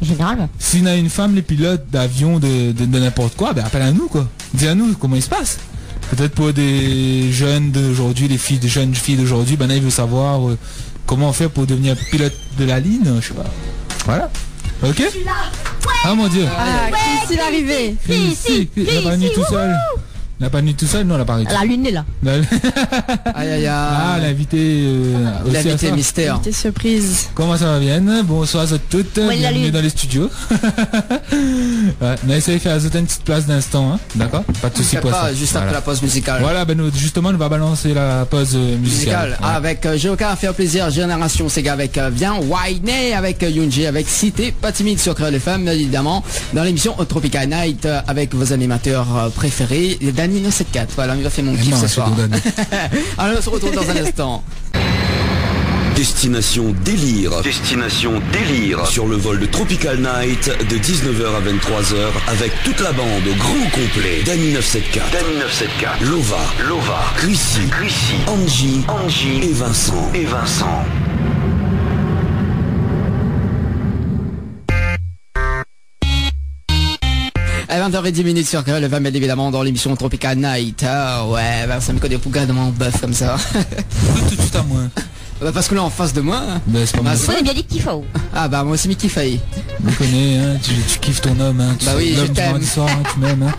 [SPEAKER 5] Généralement.
[SPEAKER 4] S'il y a une femme, les pilotes d'avion de n'importe quoi, ben appelle à nous quoi. Dis à nous comment il se passe. Peut-être pour des jeunes d'aujourd'hui, des jeunes filles d'aujourd'hui, ben là ils veulent savoir comment faire pour devenir pilote de la ligne, je sais pas. Voilà. Ok. Ah mon dieu.
[SPEAKER 6] Qui est l'arrivée.
[SPEAKER 4] Il est pas venu tout seul. Il n'a pas venu tout seul, non, l'appareil.
[SPEAKER 5] La lune est là.
[SPEAKER 3] Aïe aïe aïe.
[SPEAKER 4] Ah, l'invité
[SPEAKER 3] l'invité mystère.
[SPEAKER 6] L'invité surprise.
[SPEAKER 4] Comment ça va bien? Bonsoir à toutes. Bienvenue dans les studios. Ouais, on a essayé de faire ajouter une petite place d'instant, hein. D'accord? Pas de soucis pour ça.
[SPEAKER 3] Juste après la pause musicale.
[SPEAKER 4] Voilà, ben nous, justement, on va balancer la pause musicale.
[SPEAKER 3] Ouais. Avec j'ai aucun à faire plaisir, Génération Sega avec Bien, Whitney avec Yunji, avec Cité, pas timide sur Créole FM, évidemment, dans l'émission Tropical Night avec vos animateurs préférés, Dany 974. Voilà, il va faire mon kiff ce soir. Alors on se retrouve dans un instant.
[SPEAKER 2] Destination délire. Destination délire. Sur le vol de Tropical Night de 19h à 23h avec toute la bande au grand complet. Dany 974. Lova. Chrissy. Angie et Vincent.
[SPEAKER 3] À 20h10 sur Créole FM, évidemment, dans l'émission Tropical Night. Ah ouais, ça me connaît pourquoi de mon bœuf comme ça.
[SPEAKER 4] Tout de suite à moi.
[SPEAKER 3] Bah parce que là en face de moi.
[SPEAKER 4] Bah c'est pas moi.
[SPEAKER 5] On est bien dit qu'il faut.
[SPEAKER 3] Ah bah moi aussi Mickey Faye.
[SPEAKER 4] On connaît, hein, tu kiffes ton homme, hein.
[SPEAKER 3] Bah oui, je t'aime.
[SPEAKER 4] Soir, hein, tu m'aimes, hein.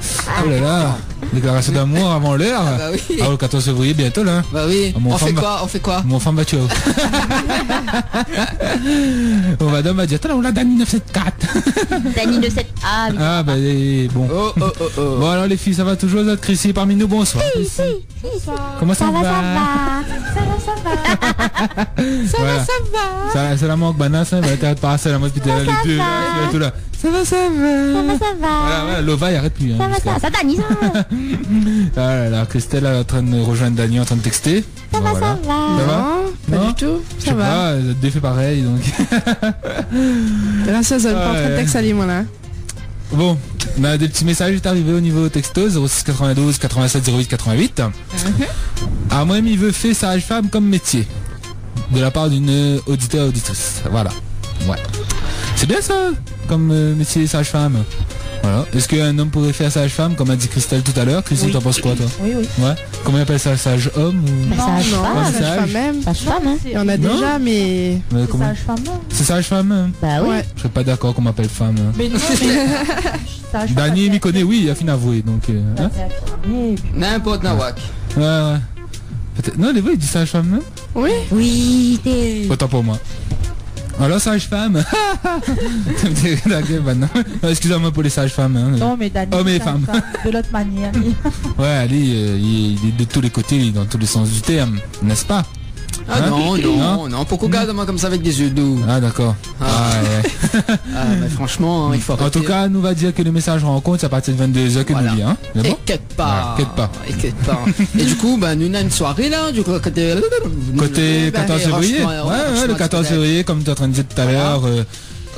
[SPEAKER 4] Oh là là, déclaration d'amour avant l'heure.
[SPEAKER 3] Ah bah oui.
[SPEAKER 4] Ah, le 14 février bientôt là.
[SPEAKER 3] Bah oui. On fait quoi
[SPEAKER 4] Mon femme va tuer. On va dire, attends là, on l'a Dany 974.
[SPEAKER 5] Dany 97.
[SPEAKER 4] Ah bah bon.
[SPEAKER 3] Oh.
[SPEAKER 4] Bon alors les filles, ça va toujours, vous êtes Chrissy parmi nous, bonsoir. Comment ça va? Ça va. C'est la manque banasse, hein, t'arrêtes de passer la mode puis t'es là, les deux là, tout là. Ça va. Voilà, Lova, il arrête plus. Hein,
[SPEAKER 5] ça Dany, ça va.
[SPEAKER 4] Ah là, Christelle est en train de rejoindre Dany, en train de texter.
[SPEAKER 5] Ça va.
[SPEAKER 6] Ça va? Pas du tout. Ça va.
[SPEAKER 4] Pas, vous êtes deux fait pareil, donc.
[SPEAKER 6] Là, ça donne pas en train de texte à moi là.
[SPEAKER 4] Bon, on a des petits messages qui sont arrivés au niveau texto 06 92 87 08 88. Ah moi il veut faire sage-femme comme métier de la part d'une auditrice. Voilà. Ouais. C'est bien ça comme métier sage-femme. Voilà. Est-ce qu'un homme pourrait faire sage-femme comme a dit Christelle tout à l'heure? Christine, t'en penses quoi toi?
[SPEAKER 5] Oui.
[SPEAKER 4] Ouais. Comment on appelle ça, sage-homme ou...
[SPEAKER 6] Sage-femme même.
[SPEAKER 5] Sage-femme, hein.
[SPEAKER 6] Il y en a déjà mais
[SPEAKER 5] Sage-femme.
[SPEAKER 4] C'est sage-femme.
[SPEAKER 5] Bah oui.
[SPEAKER 4] Je serais pas d'accord qu'on m'appelle femme.
[SPEAKER 5] Mais non,
[SPEAKER 4] Dany m'y connaît, oui, il a fini avoué donc. Hein?
[SPEAKER 3] N'importe Nawak.
[SPEAKER 4] Ouais. Peut-être. Non, les voix, il dit sage-femme même.
[SPEAKER 5] Oui, t'es...
[SPEAKER 4] Autant pour moi. Alors sage-femme. Excusez-moi pour les sages-femmes. Hein.
[SPEAKER 7] Non mais Dany,
[SPEAKER 4] hommes et femmes.
[SPEAKER 7] De l'autre manière.
[SPEAKER 4] Ouais, allez, il est de tous les côtés, dans tous les sens du terme, n'est-ce pas?
[SPEAKER 3] Ah non, pourquoi regarde-moi comme ça avec des yeux doux?
[SPEAKER 4] Ah d'accord.
[SPEAKER 3] Ouais. Mais franchement, il faut arrêter.
[SPEAKER 4] En tout cas, nous va dire que le message rencontre, c'est à partir de 22h que nous lit, hein.
[SPEAKER 3] Inquiète pas. Et du coup, nous avons une soirée là, du
[SPEAKER 4] côté 14 février. Ouais, le 14 février, comme tu es en train de dire tout à l'heure.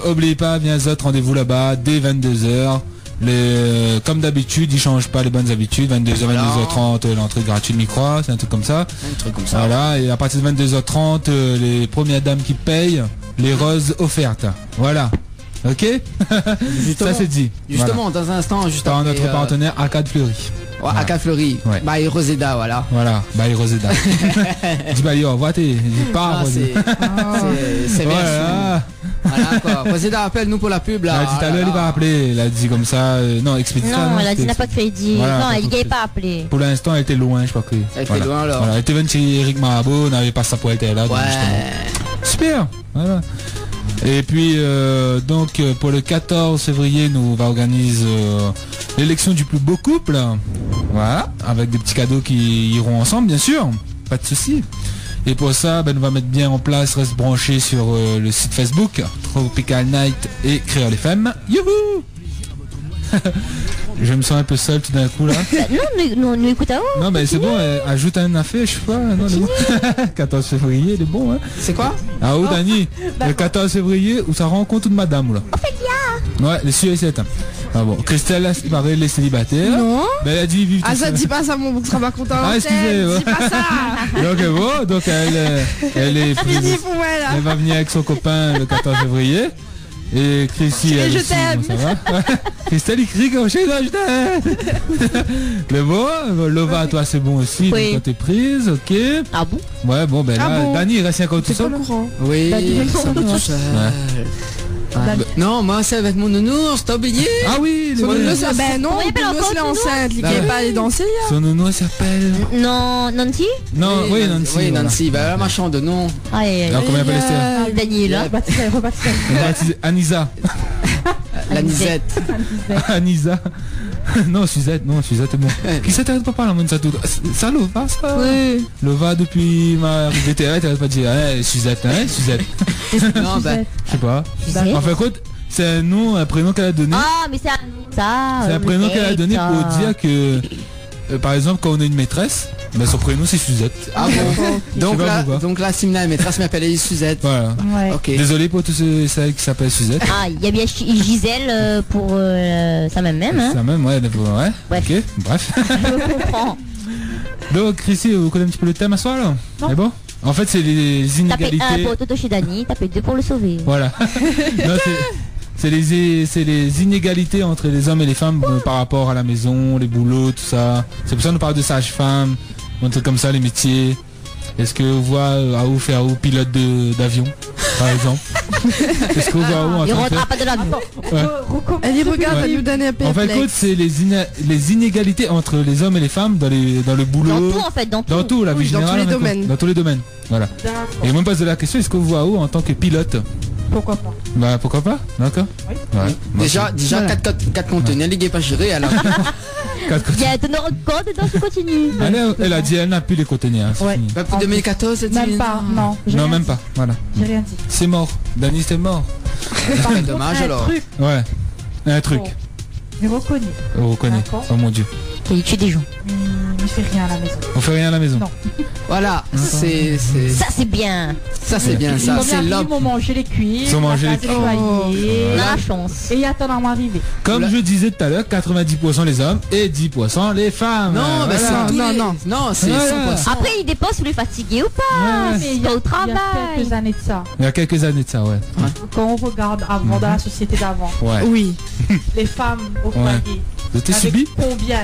[SPEAKER 4] Oubliez pas, bien autres, rendez-vous là-bas dès 22h. Comme d'habitude, ils changent pas les bonnes habitudes. 22h, 22h30, l'entrée gratuite, micro, c'est un truc comme ça. Voilà, et à partir de 22h30, les premières dames qui payent, les roses offertes. Voilà. Ok. Ça c'est dit.
[SPEAKER 3] Justement, dans un instant, juste
[SPEAKER 4] par notre partenaire Arcade Fleury.
[SPEAKER 3] Arcade Fleury.
[SPEAKER 4] Ouais.
[SPEAKER 3] By Roseda, voilà.
[SPEAKER 4] By Roseda. Dis bah yo, vois t'es pas
[SPEAKER 3] c'est bien. Voilà quoi. Roseda, appelle-nous pour la pub là.
[SPEAKER 4] Tout à l'heure il va appeler. Elle a dit comme ça. Non, Expédition.
[SPEAKER 5] Non, elle a dit n'a pas fait dire. Non, elle n'avait pas appelé.
[SPEAKER 4] Pour l'instant, elle était loin, je crois que.
[SPEAKER 3] Elle était loin alors.
[SPEAKER 4] Elle était venue chez Eric Marabout, n'avait pas sa pour elle là. Super. Voilà. Et puis donc pour le 14 février nous va organiser l'élection du plus beau couple. Voilà, avec des petits cadeaux qui iront ensemble bien sûr, pas de souci. Et pour ça, on va mettre bien en place, reste branché sur le site Facebook Tropical Night et Créole FM. Youhou. Je me sens un peu seul tout d'un coup là.
[SPEAKER 5] Non, nous écoutons.
[SPEAKER 4] Non mais c'est bon, ajoute un affaire, je sais pas. Non, 14 février, il est bon. Hein.
[SPEAKER 3] C'est quoi?
[SPEAKER 4] Ah oh Dany, le 14 février où ça rencontre une madame là.
[SPEAKER 5] En fait, il y a.
[SPEAKER 4] Ouais, les suites. Ah bon, Christelle, c'est pareil, les célibataires.
[SPEAKER 6] Non.
[SPEAKER 4] Ben, elle a dit vivre.
[SPEAKER 6] Ah ça, dis pas ça, mon bouc sera pas content.
[SPEAKER 4] Ah excusez,
[SPEAKER 6] dis pas ça.
[SPEAKER 4] Donc bon, donc elle est prise. Elle va venir avec son copain le 14 février. Et Chrissy, elle
[SPEAKER 6] je
[SPEAKER 4] aussi,
[SPEAKER 6] t'aime.
[SPEAKER 4] Bon, ça va. Christelle, il crie comme chez je t'aime. Mais bon, Lova, toi c'est bon aussi,
[SPEAKER 5] oui.
[SPEAKER 4] Quand t'es prise, ok.
[SPEAKER 5] Ah bon?
[SPEAKER 4] Ouais, bon, ben là, Dany, il reste encore tout seul.
[SPEAKER 3] Oui,
[SPEAKER 6] tout seul.
[SPEAKER 3] Non, moi c'est avec mon nounours, t'as oublié?
[SPEAKER 4] Ah oui,
[SPEAKER 6] son nounours, ben non, le nounours il est enceinte, il n'est pas allé danser hier.
[SPEAKER 4] Son nounours s'appelle...
[SPEAKER 5] Non, Nancy?
[SPEAKER 4] Non, oui, Nancy.
[SPEAKER 3] Oui, Nancy, bah machin de nom.
[SPEAKER 4] Alors comment elle appelle
[SPEAKER 5] Daniela.
[SPEAKER 4] Anisa.
[SPEAKER 3] La Nisette.
[SPEAKER 4] Anisa. Non, Suzette est bon. Qui ça t'arrête pas parler en ça tout? Ça Lova, ça?
[SPEAKER 5] Oui.
[SPEAKER 4] Lova depuis ma arrivée terrestre, t'arrête pas de dire, Suzette, Suzette.
[SPEAKER 3] Non, ben.
[SPEAKER 4] Je sais pas. Enfin, écoute, c'est un nom, un prénom qu'elle a donné.
[SPEAKER 5] Ah, mais c'est un nom, ça.
[SPEAKER 4] C'est un prénom qu'elle a donné pour dire que, par exemple, quand on a une maîtresse, ben son prénom c'est Suzette.
[SPEAKER 3] Ah bon. Donc là, Simna, la maîtresse m'appelle Suzette.
[SPEAKER 4] Voilà.
[SPEAKER 5] Ouais.
[SPEAKER 3] Ok.
[SPEAKER 4] Désolé pour tous ceux qui s'appellent Suzette.
[SPEAKER 5] Ah, il y a bien Gisèle pour ça même. Hein.
[SPEAKER 4] Ça même, ouais.
[SPEAKER 5] Bref.
[SPEAKER 4] Ok, bref.
[SPEAKER 5] Je comprends.
[SPEAKER 4] Donc, Chrissy, vous connaissez un petit peu le thème à soir là?
[SPEAKER 5] Non.
[SPEAKER 4] C'est bon? En fait, c'est les inégalités.
[SPEAKER 5] Tapez 1 pour Toto chez Dani, tapez 2 pour le sauver.
[SPEAKER 4] Voilà. Non, c'est les inégalités entre les hommes et les femmes par rapport à la maison, les boulots, tout ça. C'est pour ça qu'on parle de sage-femme, un truc comme ça, les métiers. Est-ce que vous voyez à où faire où pilote d'avion, par exemple? Est-ce que vous voyez où
[SPEAKER 5] il rentrera pas de l'avion.
[SPEAKER 6] Elle dit regarde, elle nous donne un peu.
[SPEAKER 4] En fait, écoute, c'est les inégalités entre les hommes et les femmes dans le boulot.
[SPEAKER 5] Dans tout en fait,
[SPEAKER 4] dans tout, la vie générale.
[SPEAKER 6] Dans tous les domaines.
[SPEAKER 4] Dans tous les domaines. Voilà. Et moi me pose la question, est-ce que vous voyez où en tant que pilote?
[SPEAKER 7] Pourquoi pas?
[SPEAKER 4] Bah pourquoi pas? D'accord.
[SPEAKER 7] Oui.
[SPEAKER 4] Ouais.
[SPEAKER 3] Déjà 4 conteneurs, les gars pas gérés alors.
[SPEAKER 5] Il y a un teneur de compte et donc tu continues.
[SPEAKER 4] Elle a dit elle n'a plus les conteneurs. Hein,
[SPEAKER 7] Ouais.
[SPEAKER 3] Bah pour 2014, c'est
[SPEAKER 7] Même pas, non.
[SPEAKER 4] Non, même pas. Voilà.
[SPEAKER 7] J'ai rien dit.
[SPEAKER 4] C'est mort. Dani, c'est mort.
[SPEAKER 3] Dommage alors.
[SPEAKER 7] Truc,
[SPEAKER 4] Ouais. Un truc.
[SPEAKER 7] mais reconnu.
[SPEAKER 4] On reconnaît.
[SPEAKER 7] D'accord.
[SPEAKER 4] Oh mon dieu.
[SPEAKER 5] Il tue des gens.
[SPEAKER 7] Il fait rien à la maison.
[SPEAKER 4] On fait rien à la maison.
[SPEAKER 7] Non.
[SPEAKER 3] Voilà, c'est
[SPEAKER 5] Ça c'est bien.
[SPEAKER 3] ça c'est bien ça, c'est l'homme.
[SPEAKER 7] Ils m'ont mangé les cuirs.
[SPEAKER 4] Ils ont mangé les
[SPEAKER 7] cuirs.
[SPEAKER 5] On a la chance.
[SPEAKER 7] Et il attend à m'arriver.
[SPEAKER 4] Comme je disais tout à l'heure, 90% les hommes et 10% les femmes.
[SPEAKER 3] Non, bah
[SPEAKER 4] Voilà.
[SPEAKER 3] c'est non, c'est 100%.
[SPEAKER 5] Après il dépend si vous êtes fatigué ou pas.
[SPEAKER 4] Ouais.
[SPEAKER 7] Mais
[SPEAKER 5] C'est pas au
[SPEAKER 7] il y a
[SPEAKER 5] travail.
[SPEAKER 7] quelques années de ça.
[SPEAKER 4] Il y a quelques années de ça, ouais.
[SPEAKER 7] Quand on regarde avant dans la société d'avant,
[SPEAKER 4] Ouais.
[SPEAKER 6] Oui.
[SPEAKER 7] les femmes au foyer.
[SPEAKER 4] Vous étiez
[SPEAKER 7] Avec
[SPEAKER 4] subi?
[SPEAKER 7] combien?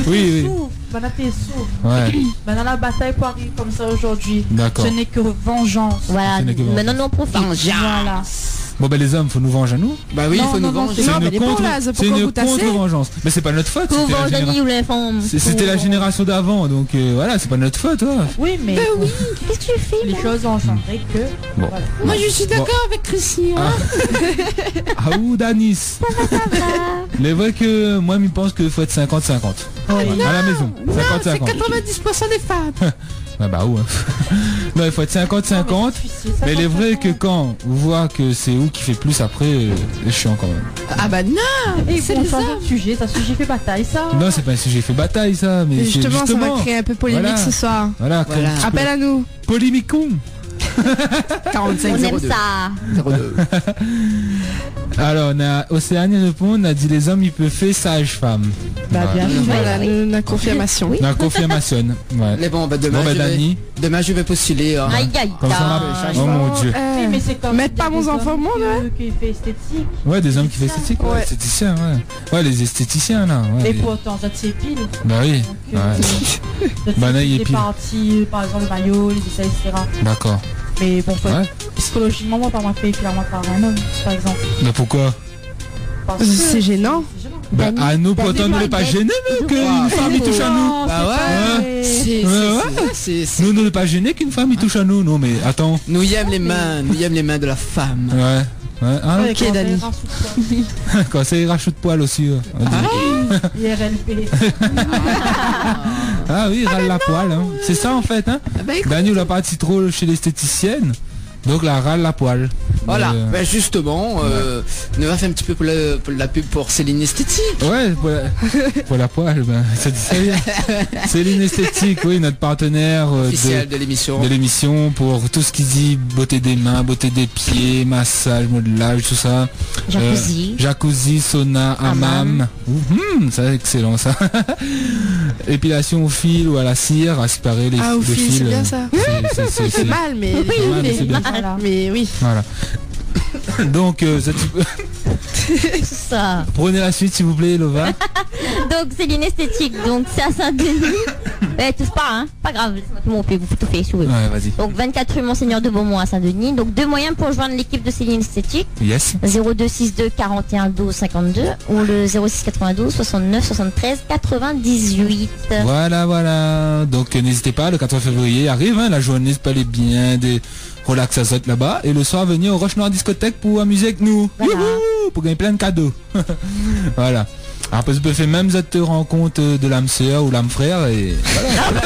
[SPEAKER 4] Oui, oui.
[SPEAKER 7] Maintenant t'es sourd.
[SPEAKER 4] Ouais.
[SPEAKER 7] Maintenant la bataille pour arriver comme ça aujourd'hui.
[SPEAKER 4] D'accord.
[SPEAKER 7] Ce n'est que vengeance.
[SPEAKER 5] Voilà,
[SPEAKER 4] Ce n'est que bon.
[SPEAKER 5] maintenant nous en profite.
[SPEAKER 7] Voilà.
[SPEAKER 4] Bon ben les hommes, faut nous venger à nous.
[SPEAKER 3] Bah oui, il
[SPEAKER 7] Non,
[SPEAKER 3] faut
[SPEAKER 7] non,
[SPEAKER 3] nous
[SPEAKER 7] non,
[SPEAKER 3] venger.
[SPEAKER 6] Non, mais les pauvres, là, c'est
[SPEAKER 4] c'est
[SPEAKER 6] pourquoi
[SPEAKER 4] une
[SPEAKER 6] vous tassez?
[SPEAKER 4] contre-vengeance. Mais c'est pas notre faute.
[SPEAKER 5] Pour
[SPEAKER 4] c'était la
[SPEAKER 5] venger
[SPEAKER 4] génération-
[SPEAKER 5] ou l'infant.
[SPEAKER 4] C'était la génération d'avant, donc voilà, c'est pas notre faute. Ouais.
[SPEAKER 7] Oui, mais
[SPEAKER 5] Qu'est-ce que tu fais
[SPEAKER 7] les
[SPEAKER 5] là?
[SPEAKER 7] choses ont changé que.
[SPEAKER 4] Bon.
[SPEAKER 7] Voilà.
[SPEAKER 6] Moi je suis d'accord avec Chrissy.
[SPEAKER 4] Ah ou Danis. Mais vrai que moi, je pense qu'il faut être 50-50.
[SPEAKER 7] Oui.
[SPEAKER 4] À la maison. 50-50.
[SPEAKER 6] 90% des femmes.
[SPEAKER 4] Ouais, bah ouais. Non, il faut être 50-50. Mais il est vrai que quand on voit que c'est où qui fait plus après, c'est chiant quand même.
[SPEAKER 6] Ah bah non.
[SPEAKER 7] Et
[SPEAKER 6] C'est
[SPEAKER 7] bon,
[SPEAKER 6] les
[SPEAKER 7] changer
[SPEAKER 6] hommes.
[SPEAKER 7] de sujet, ça sujet fait bataille ça.
[SPEAKER 4] Non, c'est pas un sujet fait bataille ça, mais c'est
[SPEAKER 6] Justement, ça va
[SPEAKER 4] justement.
[SPEAKER 6] créer un peu polémique
[SPEAKER 4] Voilà.
[SPEAKER 6] ce soir.
[SPEAKER 4] Voilà.
[SPEAKER 3] Voilà.
[SPEAKER 6] Appelle à nous.
[SPEAKER 4] Polémicon.
[SPEAKER 3] 45
[SPEAKER 5] On aime
[SPEAKER 3] 02.
[SPEAKER 5] ça.
[SPEAKER 3] 02.
[SPEAKER 4] Alors, on a Océane et on a dit les hommes, ils peuvent faire sage-femme.
[SPEAKER 7] Bah bien sûr.
[SPEAKER 6] Voilà, la confirmation.
[SPEAKER 4] La confirmation. Ouais.
[SPEAKER 3] Mais bon, bah
[SPEAKER 4] Bon, bah, Dani.
[SPEAKER 3] demain je vais postuler. hein.
[SPEAKER 5] Aïe aïe.
[SPEAKER 4] Comme ça,
[SPEAKER 5] aïe.
[SPEAKER 4] Oh mon dieu.
[SPEAKER 7] Oui, mais c'est comme
[SPEAKER 6] Mettre pas
[SPEAKER 7] des
[SPEAKER 6] mon enfant au
[SPEAKER 7] hommes
[SPEAKER 6] monde, ouais.
[SPEAKER 7] qui fait esthétique.
[SPEAKER 4] Ouais, des hommes qui font esthétique. Ouais,
[SPEAKER 6] Ouais.
[SPEAKER 4] esthéticiens, ouais. Ouais, les esthéticiens là. Ouais,
[SPEAKER 7] Et
[SPEAKER 4] les-
[SPEAKER 7] pourtant, ça s'épile.
[SPEAKER 4] Bah oui.
[SPEAKER 7] Donc,
[SPEAKER 4] Ouais. Bah, là, il
[SPEAKER 7] les
[SPEAKER 4] épile.
[SPEAKER 7] parties, par exemple le maillot, les essais, etc.
[SPEAKER 4] D'accord.
[SPEAKER 7] Mais bon, faut-
[SPEAKER 4] Ouais.
[SPEAKER 7] psychologiquement, moi, par ma fille, clairement par un homme, par exemple.
[SPEAKER 4] Mais pourquoi?
[SPEAKER 7] Parce que
[SPEAKER 6] C'est gênant.
[SPEAKER 7] c'est gênant.
[SPEAKER 4] Bah,
[SPEAKER 5] Dani,
[SPEAKER 4] à nous,
[SPEAKER 5] Dani,
[SPEAKER 4] pourtant, nous n'est pas
[SPEAKER 5] Dani,
[SPEAKER 4] gênés, nous, qu'une femme il touche à nous.
[SPEAKER 7] Non,
[SPEAKER 3] Bah
[SPEAKER 7] c'est
[SPEAKER 3] ouais.
[SPEAKER 7] pas vrai.
[SPEAKER 3] C'est-
[SPEAKER 4] Nous n'est pas gênés qu'une femme il touche à nous. Non, mais attends.
[SPEAKER 3] Nous y aime les mains, nous y aime les mains de la femme.
[SPEAKER 4] Ouais. Ouais, hein.
[SPEAKER 7] Ouais,
[SPEAKER 6] Ok,
[SPEAKER 7] quand
[SPEAKER 6] Dani.
[SPEAKER 7] ça ira sous
[SPEAKER 4] Quand ça ira shoot poil aussi. On dit.
[SPEAKER 7] toi. IRLP.
[SPEAKER 4] Ah oui, râle la poêle. Hein. C'est ça en fait. Hein.
[SPEAKER 3] Bah écoute,
[SPEAKER 4] Daniel a parti trop chez l'esthéticienne. Donc la râle la poêle.
[SPEAKER 3] voilà, bah justement, on va faire un petit peu pour la pub pour Céline Esthétique.
[SPEAKER 4] Ouais, pour la poêle, ben, ça dit ça bien. Céline Esthétique, oui, notre partenaire
[SPEAKER 3] Officielle de l'émission.
[SPEAKER 4] de l'émission pour tout ce qui dit beauté des mains, beauté des pieds, massage, modelage, tout ça.
[SPEAKER 5] Jacuzzi.
[SPEAKER 4] Jacuzzi, sauna, hammam. Ça c'est excellent ça. Épilation au fil ou à la cire, aspirer les,
[SPEAKER 6] Ah, au
[SPEAKER 4] les
[SPEAKER 6] fil,
[SPEAKER 4] fils.
[SPEAKER 6] c'est bien ça. C'est mal, mais
[SPEAKER 4] c'est mal, mais c'est bien.
[SPEAKER 7] Voilà.
[SPEAKER 6] mais oui.
[SPEAKER 4] Voilà. Donc,
[SPEAKER 5] Ça.
[SPEAKER 4] prenez la suite s'il vous plaît, Lova.
[SPEAKER 5] Donc c'est l'inesthétique. Donc c'est à Saint-Denis. Tous pas, hein. Pas grave, laisse-moi tout mon pied, vous tout fait, si vous voulez.
[SPEAKER 4] Ouais, vas-y.
[SPEAKER 5] Donc 24 rue Monseigneur de Beaumont à Saint-Denis. Donc 2 moyens pour joindre l'équipe de Céline Esthétique.
[SPEAKER 4] Yes.
[SPEAKER 5] 0262 41 12 52 ou le 06 92 69 73 98.
[SPEAKER 4] Voilà. Donc n'hésitez pas, le 14 février arrive, hein, la journée se palait bien, des relaxations là-bas. Et le soir, venir au Roche Noire Discothèque pour amuser avec nous.
[SPEAKER 5] Voilà.
[SPEAKER 4] Youhou, pour gagner plein de cadeaux. Voilà. Après, vous pouvez faire même cette rencontre de l'âme sœur ou l'âme frère et voilà.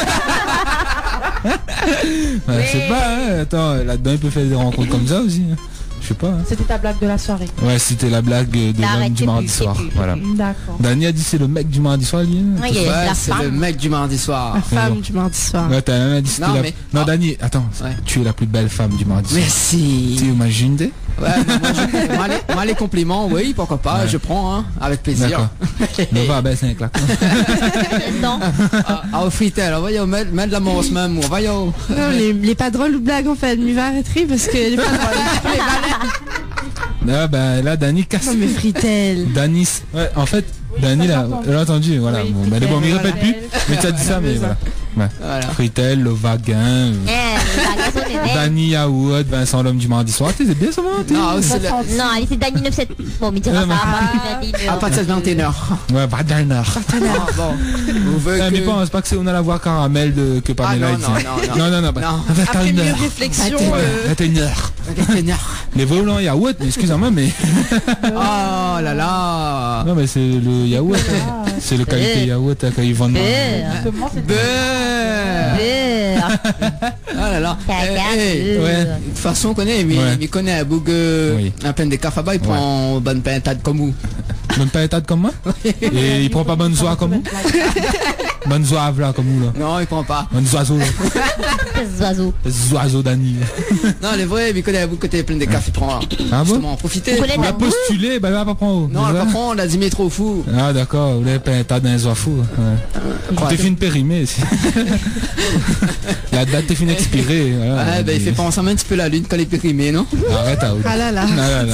[SPEAKER 4] Ouais, je sais pas, hein. Attends, là-dedans, il peut faire des rencontres comme ça aussi. Hein. Je sais pas. Hein.
[SPEAKER 7] C'était ta blague de la soirée.
[SPEAKER 4] Ouais, c'était la blague de l'homme du mardi soir. Voilà.
[SPEAKER 7] D'accord.
[SPEAKER 4] Dani a dit c'est le mec du mardi soir, lui.
[SPEAKER 5] Ouais,
[SPEAKER 3] c'est le mec du mardi soir.
[SPEAKER 6] La femme du mardi soir.
[SPEAKER 4] Ouais, t'as même dit
[SPEAKER 3] Non,
[SPEAKER 4] c'était
[SPEAKER 3] mais-
[SPEAKER 4] Non, Dani, attends.
[SPEAKER 3] Ouais.
[SPEAKER 4] Tu es la plus belle femme du mardi soir.
[SPEAKER 3] Merci.
[SPEAKER 4] Tu imagines des
[SPEAKER 3] Ouais, mais moi, les compliments, oui, pourquoi pas,
[SPEAKER 4] Ouais.
[SPEAKER 3] je prends, hein, avec plaisir.
[SPEAKER 4] D'accord. On va baisser un claque.
[SPEAKER 5] Non.
[SPEAKER 3] Au fritel, voyons, mettre de la mousse même, voyons.
[SPEAKER 6] Non, les pas drôles ou blagues en fait, m'y va arrêter parce que les pas drôles.
[SPEAKER 4] Là, ben, là, Dani casse.
[SPEAKER 6] Non mais fritel.
[SPEAKER 4] Dani, ouais, en fait, Dani l'a entendu, voilà.
[SPEAKER 7] Oui,
[SPEAKER 4] Bon, ben, bon, il répète plus,
[SPEAKER 7] voilà.
[SPEAKER 4] mais tu as dit ça, mais voilà. Ouais.
[SPEAKER 3] Voilà.
[SPEAKER 4] Fritel, le Vaguin, Dani Yaoud, Vincent l'homme du mardi soir. Tu sais, c'est bien ça, hein,
[SPEAKER 3] Non, c'est le...
[SPEAKER 5] Non, allez, c'est Dani 97. Bon, mais dira
[SPEAKER 4] Ouais,
[SPEAKER 5] ça.
[SPEAKER 3] à partir de 21h.
[SPEAKER 4] Ouais, Vaguin.
[SPEAKER 3] Bon, vous voulez
[SPEAKER 4] Mais
[SPEAKER 3] que...
[SPEAKER 4] pense pas que c'est on a la voix caramel que Pamela
[SPEAKER 3] Ah,
[SPEAKER 4] dit.
[SPEAKER 3] non.
[SPEAKER 4] Non.
[SPEAKER 3] Non.
[SPEAKER 6] Après mieux
[SPEAKER 4] 21h.
[SPEAKER 6] réflexion.
[SPEAKER 4] 21h. Les violons yaourt, mais excusez-moi, mais.
[SPEAKER 3] Oh là là.
[SPEAKER 4] Non, mais c'est le yaourt. C'est le qualité yaourt quand ils vendent.
[SPEAKER 7] Justement, c'est
[SPEAKER 3] Ah là là.
[SPEAKER 5] Caca,
[SPEAKER 4] Ouais.
[SPEAKER 3] De toute façon, on connaît, mais
[SPEAKER 4] Ouais.
[SPEAKER 3] il connaît un bug,
[SPEAKER 4] Oui.
[SPEAKER 3] un plein de cafaba, il prend bonne pintade comme vous.
[SPEAKER 4] Bonne pailletate comme moi. Et il prend pas bonne soie comme vous. Bonne soive là comme vous là.
[SPEAKER 3] Non, il prend pas.
[SPEAKER 4] Bonne oiseau.
[SPEAKER 5] Ces oiseaux.
[SPEAKER 4] Oiseau Dani.
[SPEAKER 3] Non, les vrais, il connaît un bout côté plein de café, il prend.
[SPEAKER 4] Ah bon?
[SPEAKER 3] Justement, profitez.
[SPEAKER 5] Vous connaissez
[SPEAKER 4] On a
[SPEAKER 5] Dani
[SPEAKER 4] postulé, bah il va pas prendre.
[SPEAKER 3] Non, le patron, on a dit mais trop fou.
[SPEAKER 4] Ah d'accord, vous l'avez pailletate dans les oies fous. T'es fini périmé. La date est finie expirée.
[SPEAKER 3] Ouais, ben il fait penser un petit peu la lune quand il est périmé, non?
[SPEAKER 4] Arrête à
[SPEAKER 6] Ah là là.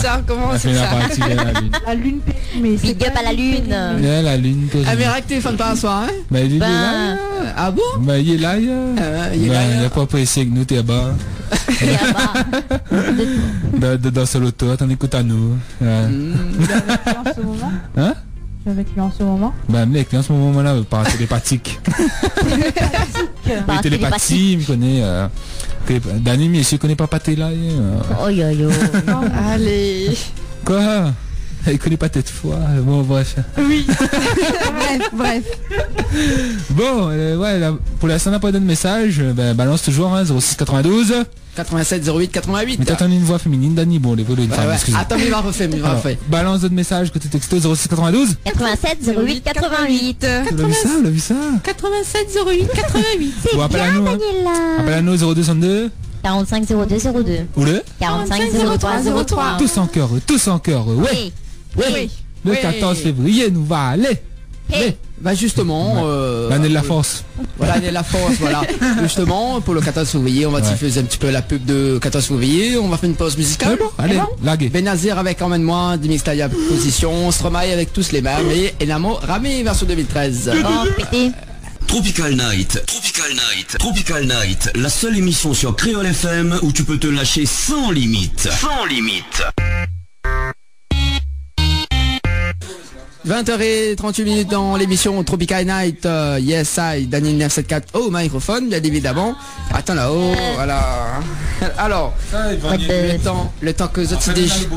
[SPEAKER 6] Ça recommence
[SPEAKER 4] Elle fait la
[SPEAKER 6] ça.
[SPEAKER 4] partie de la lune.
[SPEAKER 7] la lune périmée.
[SPEAKER 5] Big up à la lune.
[SPEAKER 4] Ouais, la lune périmée.
[SPEAKER 3] Ah, mais rac téléphone pas un soir, hein?
[SPEAKER 4] Bah il est là.
[SPEAKER 3] Ah bon?
[SPEAKER 4] Bah il est là.
[SPEAKER 3] Il est là,
[SPEAKER 4] Il a pas pressé que nous t'es bas. Dans ce loto, t'en écoutes à nous. Ouais.
[SPEAKER 7] En ce moment.
[SPEAKER 4] Hein?
[SPEAKER 7] Je suis avec lui en ce moment.
[SPEAKER 4] Bah mec, en ce moment-là, par télépathique.
[SPEAKER 5] Par
[SPEAKER 4] Les télépathies, il me connaît. Dani, mais je connais pas Pathé là.
[SPEAKER 5] Oh yo yo.
[SPEAKER 6] Allez.
[SPEAKER 4] Quoi? Il connaît pas tête foi. Bon, bref.
[SPEAKER 6] Oui. bref.
[SPEAKER 4] Bon, ouais, là, pour l'instant, on n'a pas donné de message. Balance toujours, hein, 06 92.
[SPEAKER 3] 87 08 88.
[SPEAKER 4] Mais t'attends une voix féminine, Dani. Bon, les vols une femme, excusez-moi.
[SPEAKER 3] Attends, mais il va refaire,
[SPEAKER 4] Balance d'autres messages côté texto 06 92.
[SPEAKER 5] 87 08 88.
[SPEAKER 4] On l'a vu ça.
[SPEAKER 6] 87 08 88.
[SPEAKER 4] Bon, appelle à nous. Hein. Appelle à nous 0202.
[SPEAKER 5] 45 02 02.
[SPEAKER 4] Ou le
[SPEAKER 5] 45 03 03.
[SPEAKER 4] Tous en cœur, ouais.
[SPEAKER 5] Oui.
[SPEAKER 4] Le 14 février, nous va aller.
[SPEAKER 5] Hey.
[SPEAKER 3] Bah justement,
[SPEAKER 4] l'année de la force.
[SPEAKER 3] Voilà, l'année de la force, voilà. Justement, pour le 14 février, on va diffuser un petit peu la pub de 14 février. On va faire une pause musicale.
[SPEAKER 4] Allez, laguez.
[SPEAKER 3] Benazir avec Emmène-moi, Dimixtaya position, Stromae avec tous les mêmes et Enamo Rami version 2013.
[SPEAKER 5] Oh, pété.
[SPEAKER 2] Tropical Night, la seule émission sur Créole FM où tu peux te lâcher sans limite.
[SPEAKER 3] 20h38 dans l'émission Tropical Night. Yes, I, Daniel 974 au microphone, bien évidemment. Attends là-haut, voilà. Alors, le temps que Zoti digère.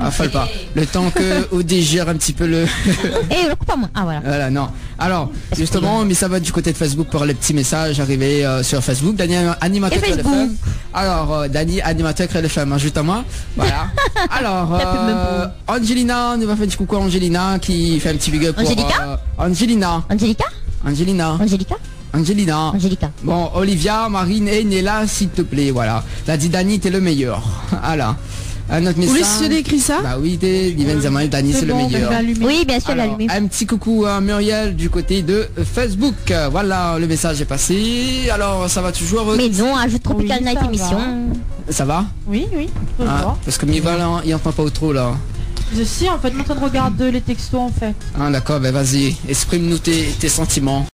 [SPEAKER 3] Ah, fallait pas. Le temps que on digère un petit peu le.
[SPEAKER 5] Eh, coupe pas moi. Ah voilà.
[SPEAKER 3] Voilà, non. Alors, justement, mais ça va du côté de Facebook pour les petits messages arrivés sur Facebook. Daniel, animateur Créole FM. Alors, Dani, animateur Créole FM, ajoute à moi. Voilà. Alors, Angelina, nous va faire un petit coucou à Angelina qui fait un petit big up pour... Angelina. Bon, Olivia, Marine et Nella, s'il te plaît, voilà. T'as dit Dani, t'es le meilleur. Voilà. Un autre message.
[SPEAKER 6] Oui, si tu écrit ça.
[SPEAKER 3] Bah oui, Dani, c'est le meilleur.
[SPEAKER 5] Oui, bien sûr,
[SPEAKER 3] Alors,
[SPEAKER 5] l'allumer.
[SPEAKER 3] un petit coucou à Muriel du côté de Facebook. Voilà, le message est passé. Alors, ça va toujours.
[SPEAKER 5] Mais non, ajoute Tropical
[SPEAKER 7] Oui,
[SPEAKER 5] Night
[SPEAKER 7] ça
[SPEAKER 5] émission.
[SPEAKER 3] Ça va?
[SPEAKER 7] Oui.
[SPEAKER 3] Parce que Mival, il entend pas trop là.
[SPEAKER 7] Je suis en fait en train de regarder les textos en fait.
[SPEAKER 3] Ah d'accord, ben vas-y, exprime-nous tes sentiments.